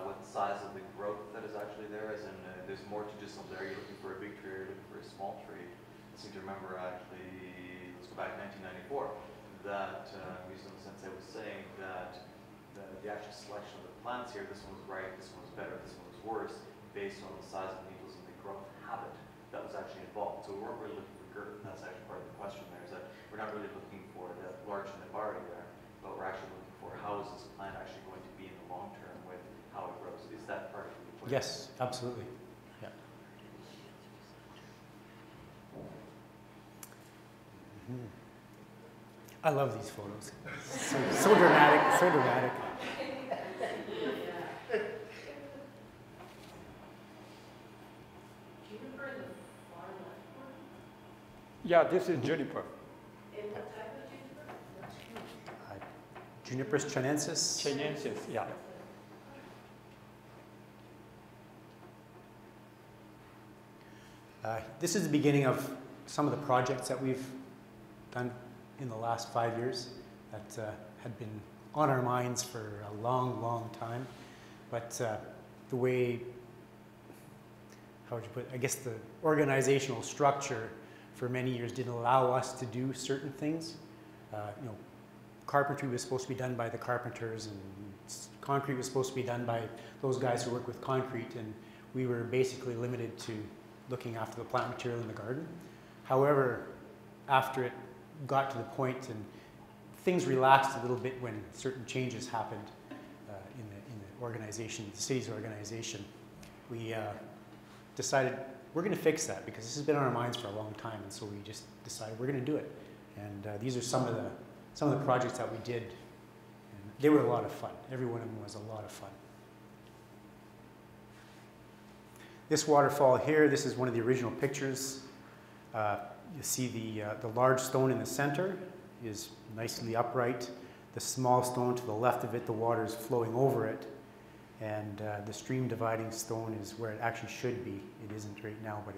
What size of the growth that is actually there? As in, there's more to just something. Are you looking for a big tree or are you looking for a small tree? I seem to remember actually, let's go back to 1994, that Mizuno Sensei was saying that the actual selection of the plants here, this one was right, this one was better, this one was worse, based on the size of needles and the growth habit that was actually involved. So we weren't really looking for girth. That's actually part of the question there, is that we're not really looking for the large nibari there, but we're actually looking for how is this plant actually going to be in the long term with how it grows. Is that part of the equation? Yes, absolutely. Yeah. Mm-hmm. I love these photos. So dramatic, so dramatic. Yeah, this is juniper. And what type of juniper? Juniperus chinensis. Chinensis, yeah. This is the beginning of some of the projects that we've done in the last 5 years that had been on our minds for a long, long time. But the way how would you put it? I guess the organizational structure for many years didn't allow us to do certain things. You know, carpentry was supposed to be done by the carpenters, and concrete was supposed to be done by those guys who work with concrete, and we were basically limited to looking after the plant material in the garden. However, after it got to the point and things relaxed a little bit when certain changes happened in the organization, the city's organization, we decided we're going to fix that because this has been on our minds for a long time, and so we just decided we're going to do it. And these are some of the projects that we did, and they were a lot of fun. Every one of them was a lot of fun. This waterfall here, this is one of the original pictures. You see the large stone in the center is nicely upright. The small stone to the left of it, the water is flowing over it. And the stream dividing stone is where it actually should be. It isn't right now, but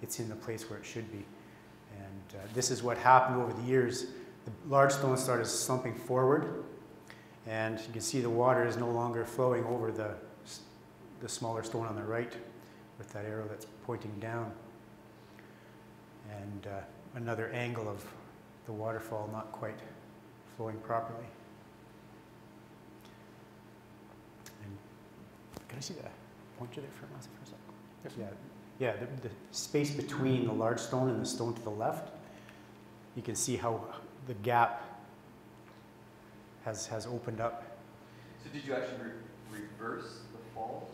it's in the place where it should be. And this is what happened over the years. The large stone started slumping forward, and you can see the water is no longer flowing over the smaller stone on the right with that arrow that's pointing down. And another angle of the waterfall not quite flowing properly. And can I see the pointer there for a second? Yes. Yeah, the space between the large stone and the stone to the left, you can see how the gap has opened up. So did you actually reverse the falls?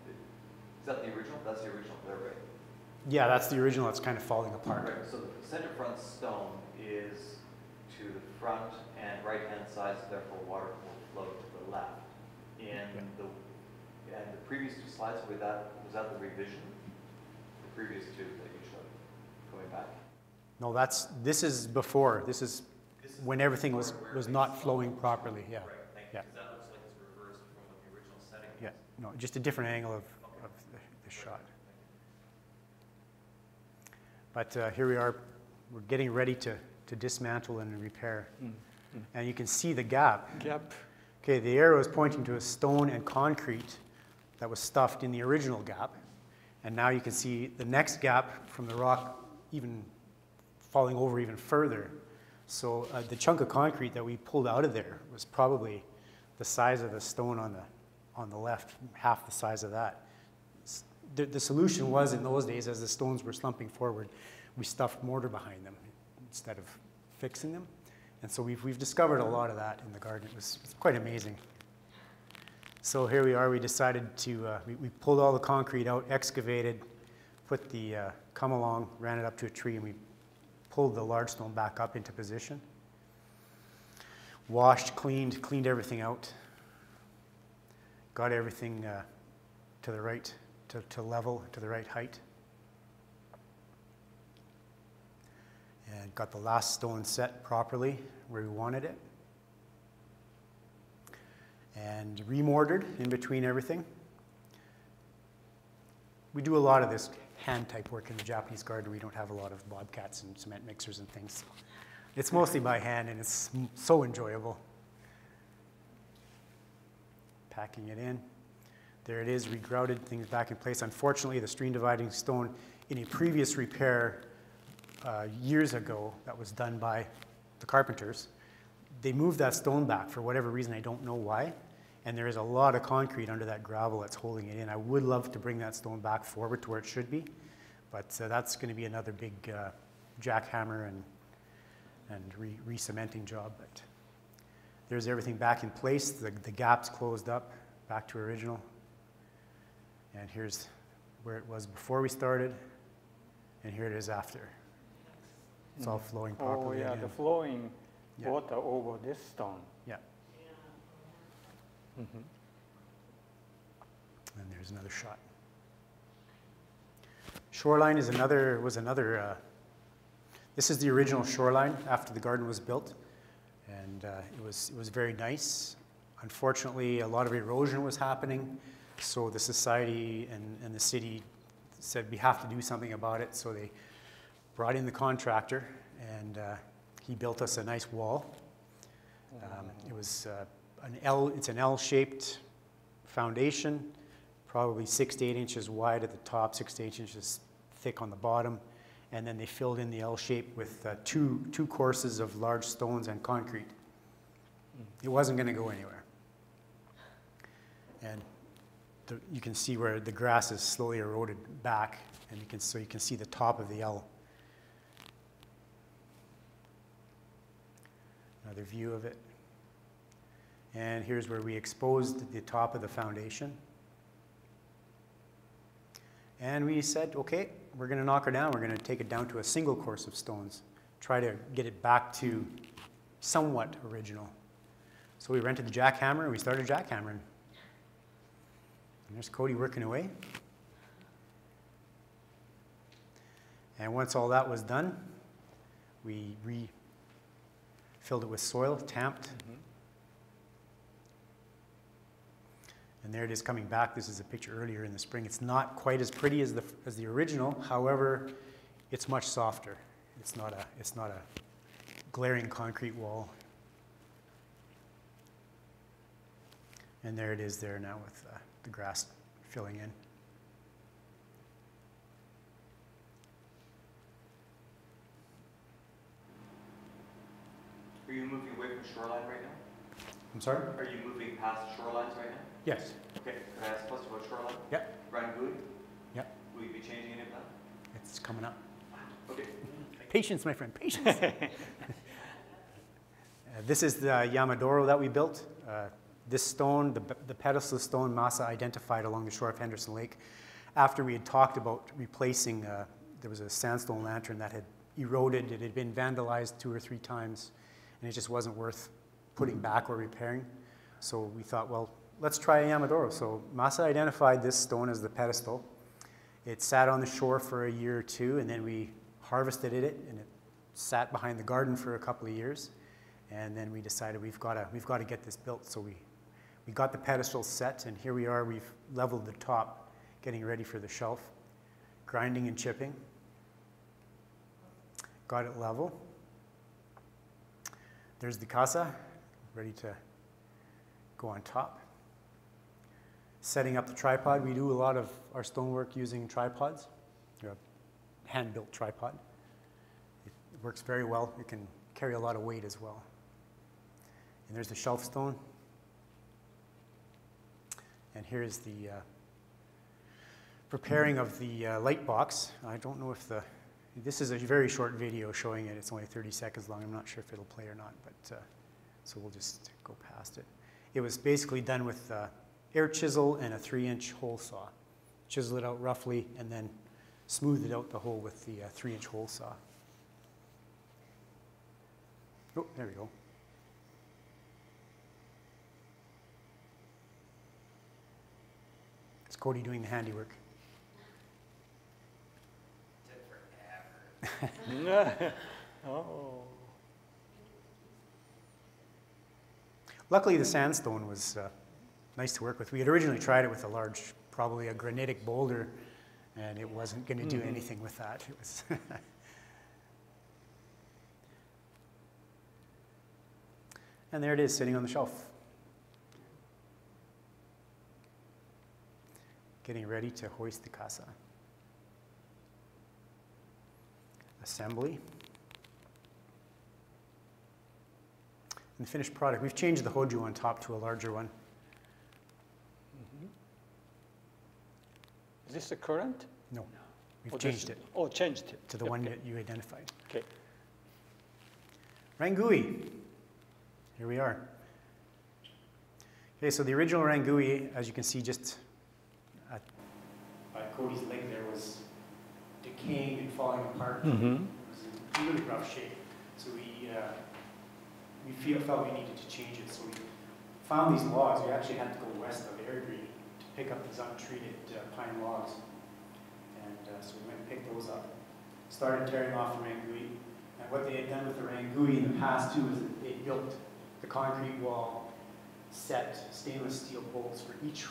Is that the original? That's the original there, right? Yeah, that's the original that's kind of falling apart. Right, so the center front stone is to the front and right-hand side, so therefore water will flow to the left. And the previous two slides, was that the revision? The previous two that you showed, going back? No, this is before. This is when everything was not flowing properly. Yeah. Right, thank you. Yeah. Because that looks like it's reversed from what the original setting was. Yeah. No, just a different angle of the shot. But here we are. We're getting ready to dismantle and repair. And you can see the gap. Okay, the arrow is pointing to a stone and concrete that was stuffed in the original gap. And now you can see the next gap from the rock even falling over even further. So the chunk of concrete that we pulled out of there was probably the size of the stone on the left, half the size of that. The solution was, in those days, as the stones were slumping forward, we stuffed mortar behind them instead of fixing them. And so we've discovered a lot of that in the garden. It's quite amazing. So here we are. We decided to, we pulled all the concrete out, excavated, put the come along, ran it up to a tree, and we pulled the large stone back up into position. Washed, cleaned everything out. Got everything to the right, to level, to the right height. And got the last stone set properly where we wanted it. And remortared in between everything. We do a lot of this hand type work in the Japanese garden. We don't have a lot of bobcats and cement mixers and things. It's mostly by hand, and it's so enjoyable. Packing it in. There it is, regrouted, things back in place. Unfortunately, the stream dividing stone in a previous repair years ago that was done by the carpenters, they moved that stone back for whatever reason. I don't know why. And there is a lot of concrete under that gravel that's holding it in. I would love to bring that stone back forward to where it should be, but that's going to be another big jackhammer and re-cementing job. But there's everything back in place. The gap's closed up, back to original. And here's where it was before we started, and here it is after. It's all flowing properly. Oh yeah, again. the flowing water over this stone. Yeah. And there's another shot. Shoreline was another. This is the original shoreline after the garden was built, and it was very nice. Unfortunately, a lot of erosion was happening, so the society and the city said we have to do something about it. So they brought in the contractor, and he built us a nice wall. It was it's an L-shaped foundation, probably 6 to 8 inches wide at the top, 6 to 8 inches thick on the bottom, and then they filled in the L shape with two courses of large stones and concrete. It wasn't going to go anywhere. And you can see where the grass is slowly eroded back, and so you can see the top of the L. Another view of it. And here's where we exposed the top of the foundation. And we said, okay, we're going to knock her down. We're going to take it down to a single course of stones, try to get it back to somewhat original. So we rented the jackhammer and we started jackhammering. And there's Cody working away. And once all that was done, we refilled it with soil, tamped. And there it is coming back. This is a picture earlier in the spring. It's not quite as pretty as the original. However, it's much softer. It's not a glaring concrete wall. And there it is there now with the grass filling in. Are you moving away from shoreline right now? I'm sorry? Are you moving past shorelines right now? Yes. Okay, could I ask a question about shoreline? Yep. Rangui? Yep. Will you be changing any of that? It's coming up. Okay. Patience, my friend, patience. This is the Yamadoro that we built. This stone, the pedestal stone, Masa identified along the shore of Henderson Lake. After we had talked about replacing, there was a sandstone lantern that had eroded. It had been vandalized 2 or 3 times, and it just wasn't worth putting back or repairing. So we thought, well, let's try a Yamadoro. So Masa identified this stone as the pedestal. It sat on the shore for a year or 2, and then we harvested it, and it sat behind the garden for a couple of years. And then we decided we've got to get this built. So we got the pedestal set, and here we are. We've leveled the top, getting ready for the shelf, grinding and chipping. Got it level. There's the casa, ready to go on top. Setting up the tripod. We do a lot of our stonework using tripods, a hand-built tripod. It works very well. It can carry a lot of weight as well. And there's the shelf stone. And here's the preparing of the light box. I don't know if this is a very short video showing it. It's only 30 seconds long. I'm not sure if it'll play or not, but so we'll just go past it. It was basically done with air chisel and a 3-inch hole saw. Chisel it out roughly and then smooth it out the hole with the 3-inch hole saw. Oh, there we go. It's Cody doing the handiwork. Oh. Luckily, the sandstone was nice to work with. We had originally tried it with a large, probably a granitic boulder, and it wasn't going to do anything with that. It was and there it is, sitting on the shelf. Getting ready to hoist the casa. Assembly. And the finished product. We've changed the hoju on top to a larger one. Is this the current? No, we've changed it Oh, changed it. to the one that you identified. Okay. Rangui. Here we are. Okay, so the original Rangui, as you can see, just at Cody's leg there was decaying and falling apart. It was in really rough shape. So we felt we needed to change it. So we found these logs. We actually had to go west of Airdrie to pick up these untreated pine logs. And so we went and picked those up. Started tearing off the Rangui. And what they had done with the Rangui in the past too is that they built the concrete wall, set stainless steel bolts for each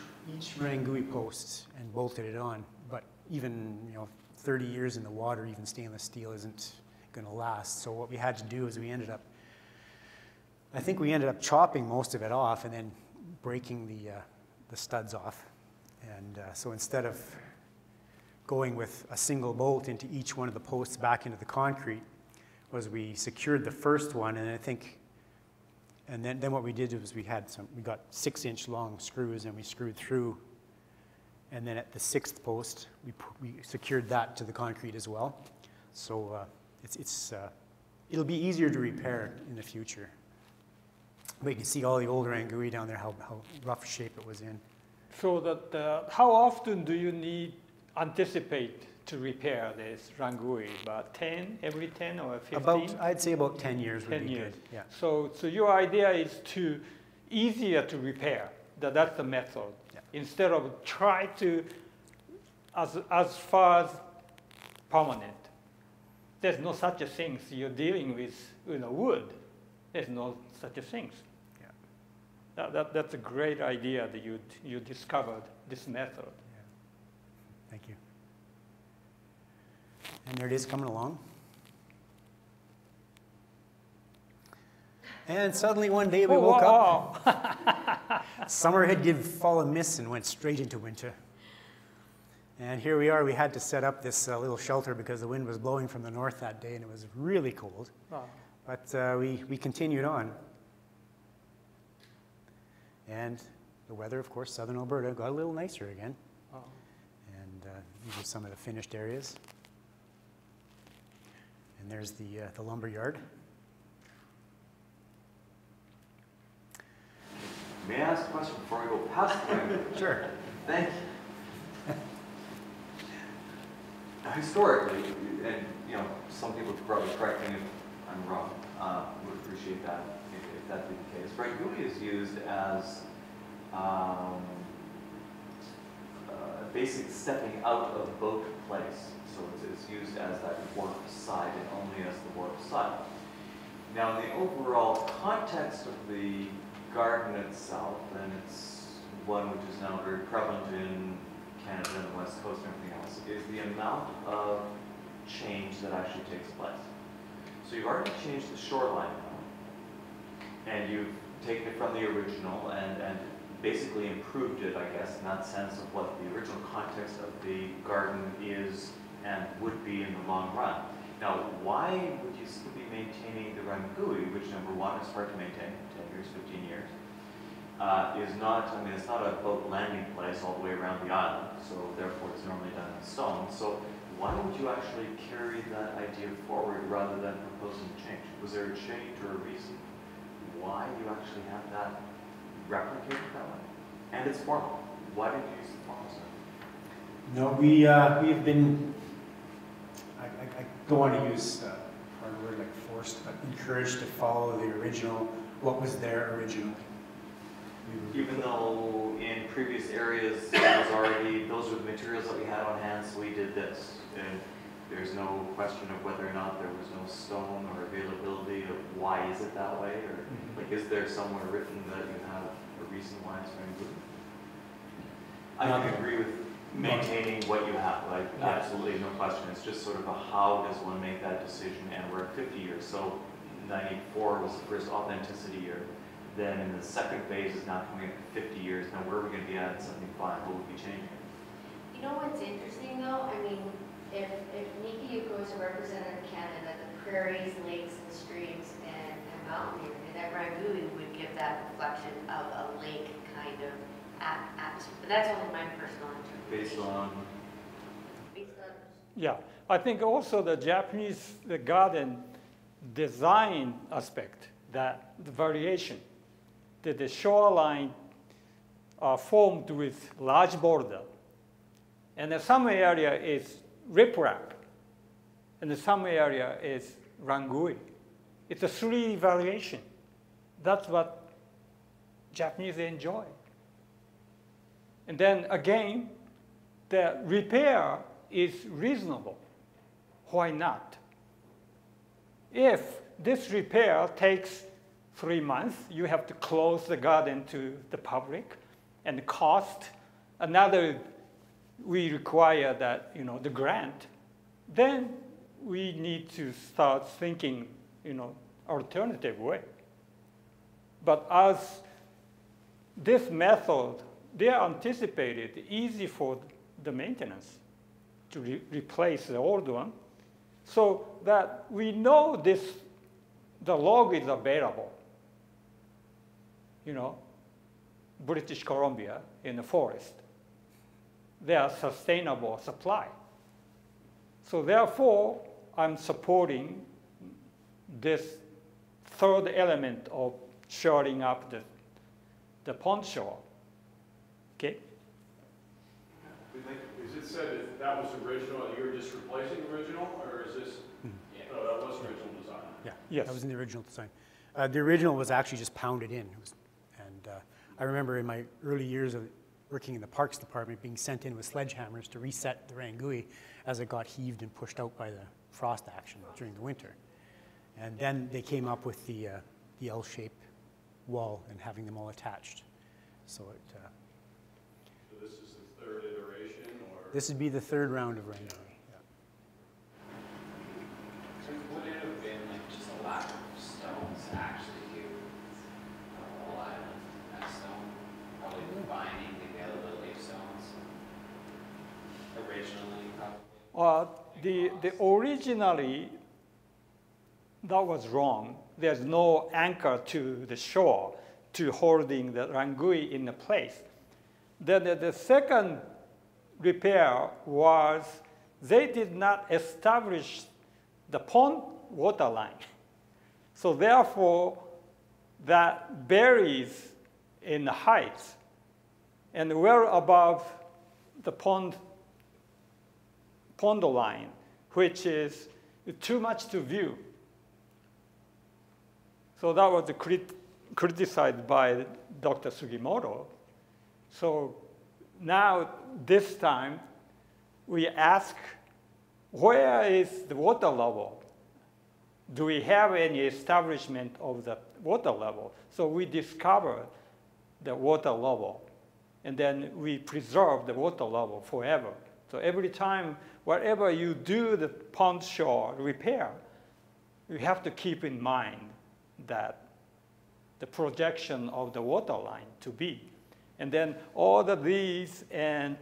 Rangui post and bolted it on. But even 30 years in the water, even stainless steel isn't going to last. So what we had to do is we ended up chopping most of it off and then breaking the studs off And so instead of going with a single bolt into each one of the posts back into the concrete, was we secured the first one, and I think, and then what we did was we got 6-inch long screws, and we screwed through, and then at the 6th post, we secured that to the concrete as well. So it'll be easier to repair in the future. But you can see all the older Rangui down there, how rough shape it was in. So that how often do you anticipate to repair this Rangui? About 10, every 10 or 15? I'd say about 10 years would 10 be years. good. Yeah. So your idea is easier to repair. That's the method. Yeah. Instead of try to as far as permanent. There's no such a thing. So you're dealing with wood. There's no such a thing. Yeah. That's a great idea that you discovered this method. Yeah. Thank you. And there it is coming along. And suddenly one day we woke up. Summer had given fall and mist and went straight into winter. And here we are. We had to set up this little shelter because the wind was blowing from the north that day and it was really cold. Oh. But we continued on. And the weather, of course, southern Alberta got a little nicer again. Oh. And these are some of the finished areas. And there's the lumber yard. May I ask a question before I go past the Sure. Thank you. Now, historically, and some people could probably correct me if I'm wrong, would appreciate that if that be the case. Rangui is used as a basic stepping out of boat place. So it's used as that warp side and only as the warp side. Now, in the overall context of the garden itself, and it's one which is now very prevalent in Canada and the West Coast and everything else, is the amount of change that actually takes place. So you've already changed the shoreline now, and you've taken it from the original and basically improved it, I guess, in that sense of what the original context of the garden is and would be in the long run. Now, why would you still be maintaining the Rangui, which number one is hard to maintain, 10 years, 15 years, is not, it's not a boat landing place all the way around the island, so therefore it's normally done in stone. So why would you actually carry that idea forward rather than proposing change? Was there a change or a reason why you actually have that replicated that way? And it's formal. Why did you use the formal stuff? No, we've been, I don't want to use a word like forced, but encouraged to follow the original, what was there originally. Even though in previous areas it was already, those were the materials that we had on hand, so we did this. And there's no question of whether or not there was no stone or availability of why is it that way, or like is there somewhere written that you have a reason why it's very good? I can agree with maintaining what you have, like absolutely no question. It's just sort of a how does one make that decision, and we're at 50 years. So 94 was the first authenticity year. Then in the second phase is now coming at 50 years. Now where are we going to be at 75? What will be changing? You know what's interesting though? I mean, if Nikka Yuko is a representative of Canada, the prairies, lakes, and streams, and mountain area, that Rangui would give that reflection of a lake kind of atmosphere. But that's only my personal interpretation. Based on. Yeah, I think also the Japanese garden design aspect, that the variation, that the shoreline are formed with large border, and then some area is riprap, and some area is Rangui. It's a 3 variation. That's what Japanese enjoy. And then again, the repair is reasonable. Why not? If this repair takes 3 months, you have to close the garden to the public, and cost another, we require that, the grant, then we need to start thinking, alternative way. But as this method they are anticipated easy for the maintenance to replace the old one, so that we know the log is available. You know, British Columbia in the forest. They are sustainable supply. So therefore, I'm supporting this third element of shoring up the pond shore. Okay? Is it said that that was original, and you were just replacing the original, or is this, no, that was original design? Yeah, Yes. that was in the original design. The original was actually just pounded in. I remember in my early years of working in the Parks Department being sent in with sledgehammers to reset the rangui as it got heaved and pushed out by the frost action during the winter. And then they came up with the L-shaped wall and having them all attached. So So this is the third iteration, or? this would be the third round of rangui. Yeah. So would it have been like just a lack of stones actually to a whole island as stone? Probably combining the availability of stones originally, probably. The originally, that was wrong. There's no anchor to the shore to holding the rangui in the place. Then the second repair was they did not establish the pond water line. So therefore, that varies in the height and well above the pond line, which is too much to view. So that was criticized by Dr. Sugimoto. So now, this time, we ask, where is the water level? Do we have any establishment of the water level? So we discover the water level, and then we preserve the water level forever. So every time, wherever you do the pond shore repair, you have to keep in mind that the projection of the water line to be. And then all of these and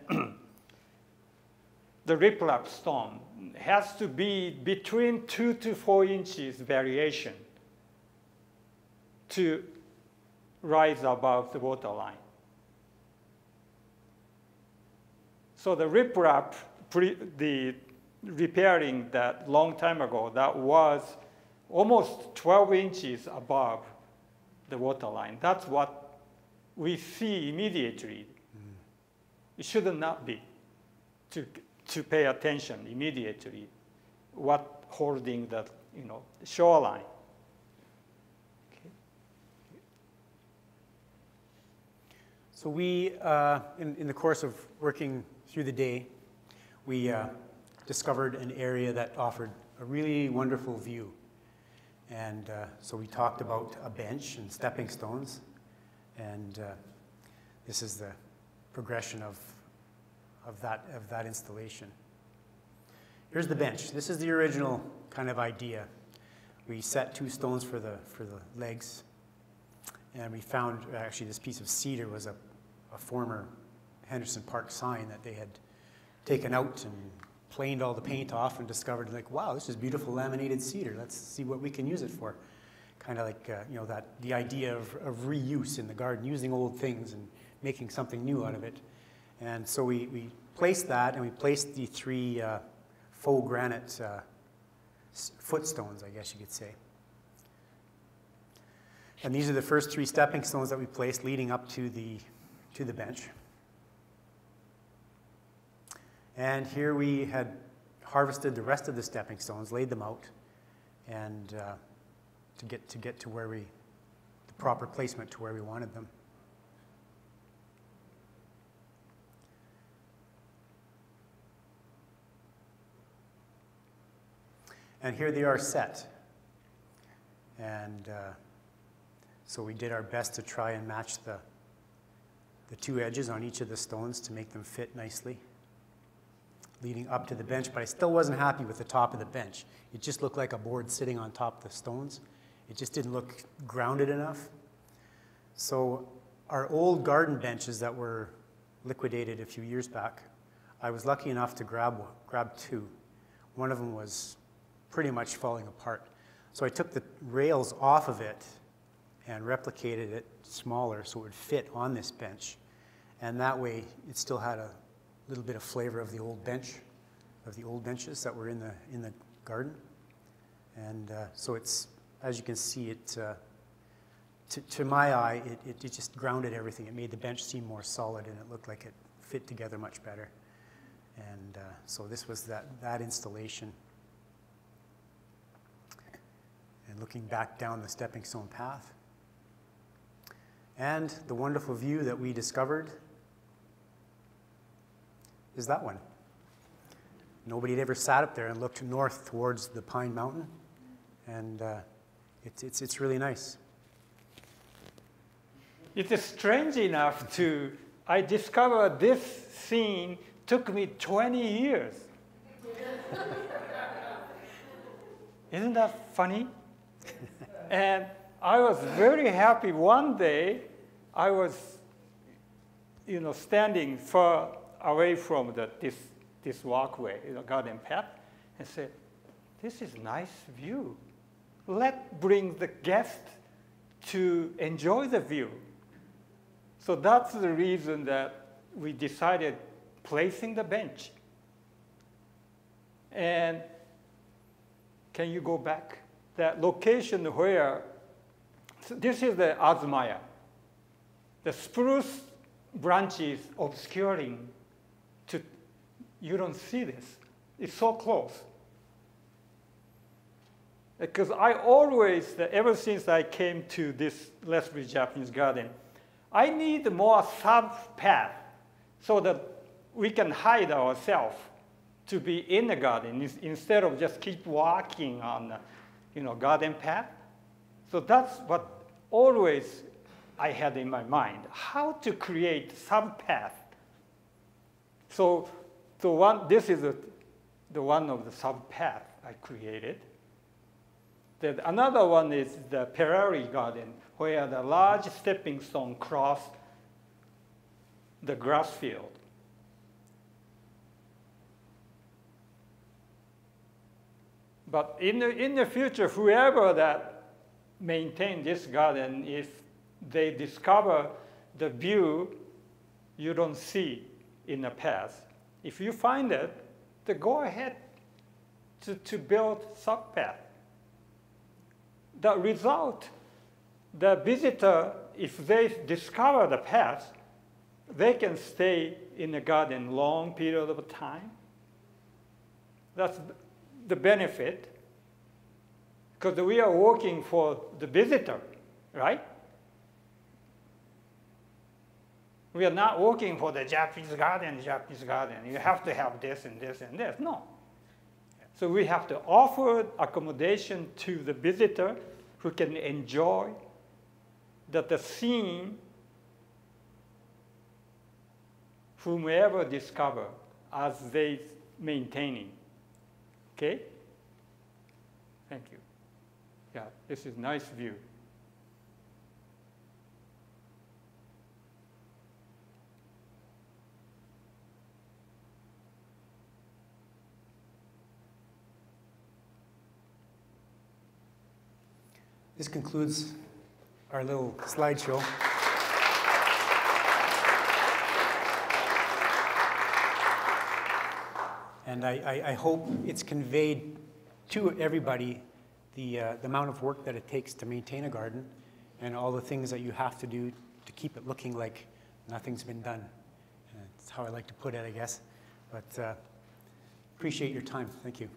the riprap stone has to be between 2 to 4 inches variation to rise above the water line. So the riprap, the repairing that long time ago, that was almost 12 inches above the water line. That's what we see immediately. It should not be to pay attention immediately what holding the shoreline. Okay. So we, in the course of working through the day, we discovered an area that offered a really wonderful view. And so we talked about a bench and stepping stones, and this is the progression of that installation. Here's the bench. This is the original kind of idea. We set 2 stones for the legs, and we found actually this piece of cedar was a former Henderson Park sign that they had taken out and planed all the paint off and discovered, like, wow, this is beautiful laminated cedar. Let's see what we can use it for. Kind of like, the idea of reuse in the garden, using old things and making something new out of it. And so we placed that, and we placed the 3 faux granite footstones, I guess you could say. And these are the first 3 stepping stones that we placed leading up to the bench. And here we had harvested the rest of the stepping stones, laid them out, and to get to where the proper placement to where we wanted them. And here they are set. And so we did our best to try and match the 2 edges on each of the stones to make them fit nicely, leading up to the bench, but I still wasn't happy with the top of the bench. It just looked like a board sitting on top of the stones. It just didn't look grounded enough. So our old garden benches that were liquidated a few years back. I was lucky enough to grab two. One of them was pretty much falling apart. So I took the rails off of it and replicated it smaller so it would fit on this bench. And that way it still had a little bit of flavor of the old bench, of the old benches that were in the garden. And so it's, as you can see, it to my eye, it just grounded everything. It made the bench seem more solid, and it looked like it fit together much better. And so this was that installation. And looking back down the stepping stone path. And the wonderful view that we discovered is that one. Nobody had ever sat up there and looked north towards the Pine Mountain, and it's really nice. It is strange enough to, I discovered this scene took me 20 years. Isn't that funny? And I was very happy. One day, I was, standing far away from this walkway, garden path, and said, "This is a nice view. Let's bring the guest to enjoy the view." So that's the reason that we decided placing the bench. And can you go back? That location where, so this is the Azumaya. The spruce branches obscuring, you don't see this. It's so close. Because I always, ever since I came to this Leslie Japanese garden, I need more sub-path so that we can hide ourselves to be in the garden instead of just keep walking on garden path. So that's what always I had in my mind, how to create sub-path. So this is the one of the sub-path I created. Another one is the Prairies garden, where the large stepping stone cross the grass field. But in the future, whoever that maintain this garden, if they discover the view you don't see in the past, if you find it, then go ahead to build sub-path. The result, the visitor, if they discover the path, they can stay in the garden long period of time. That's the benefit, because we are working for the visitor, right? We are not working for the Japanese garden. You have to have this and this and this. No. So we have to offer accommodation to the visitor who can enjoy the scene whomever discover as they maintaining. Okay? Thank you. Yeah, this is nice view. This concludes our little slideshow. And I hope it's conveyed to everybody the amount of work that it takes to maintain a garden and all the things that you have to do to keep it looking like nothing's been done. That's how I like to put it, I guess. But appreciate your time. Thank you.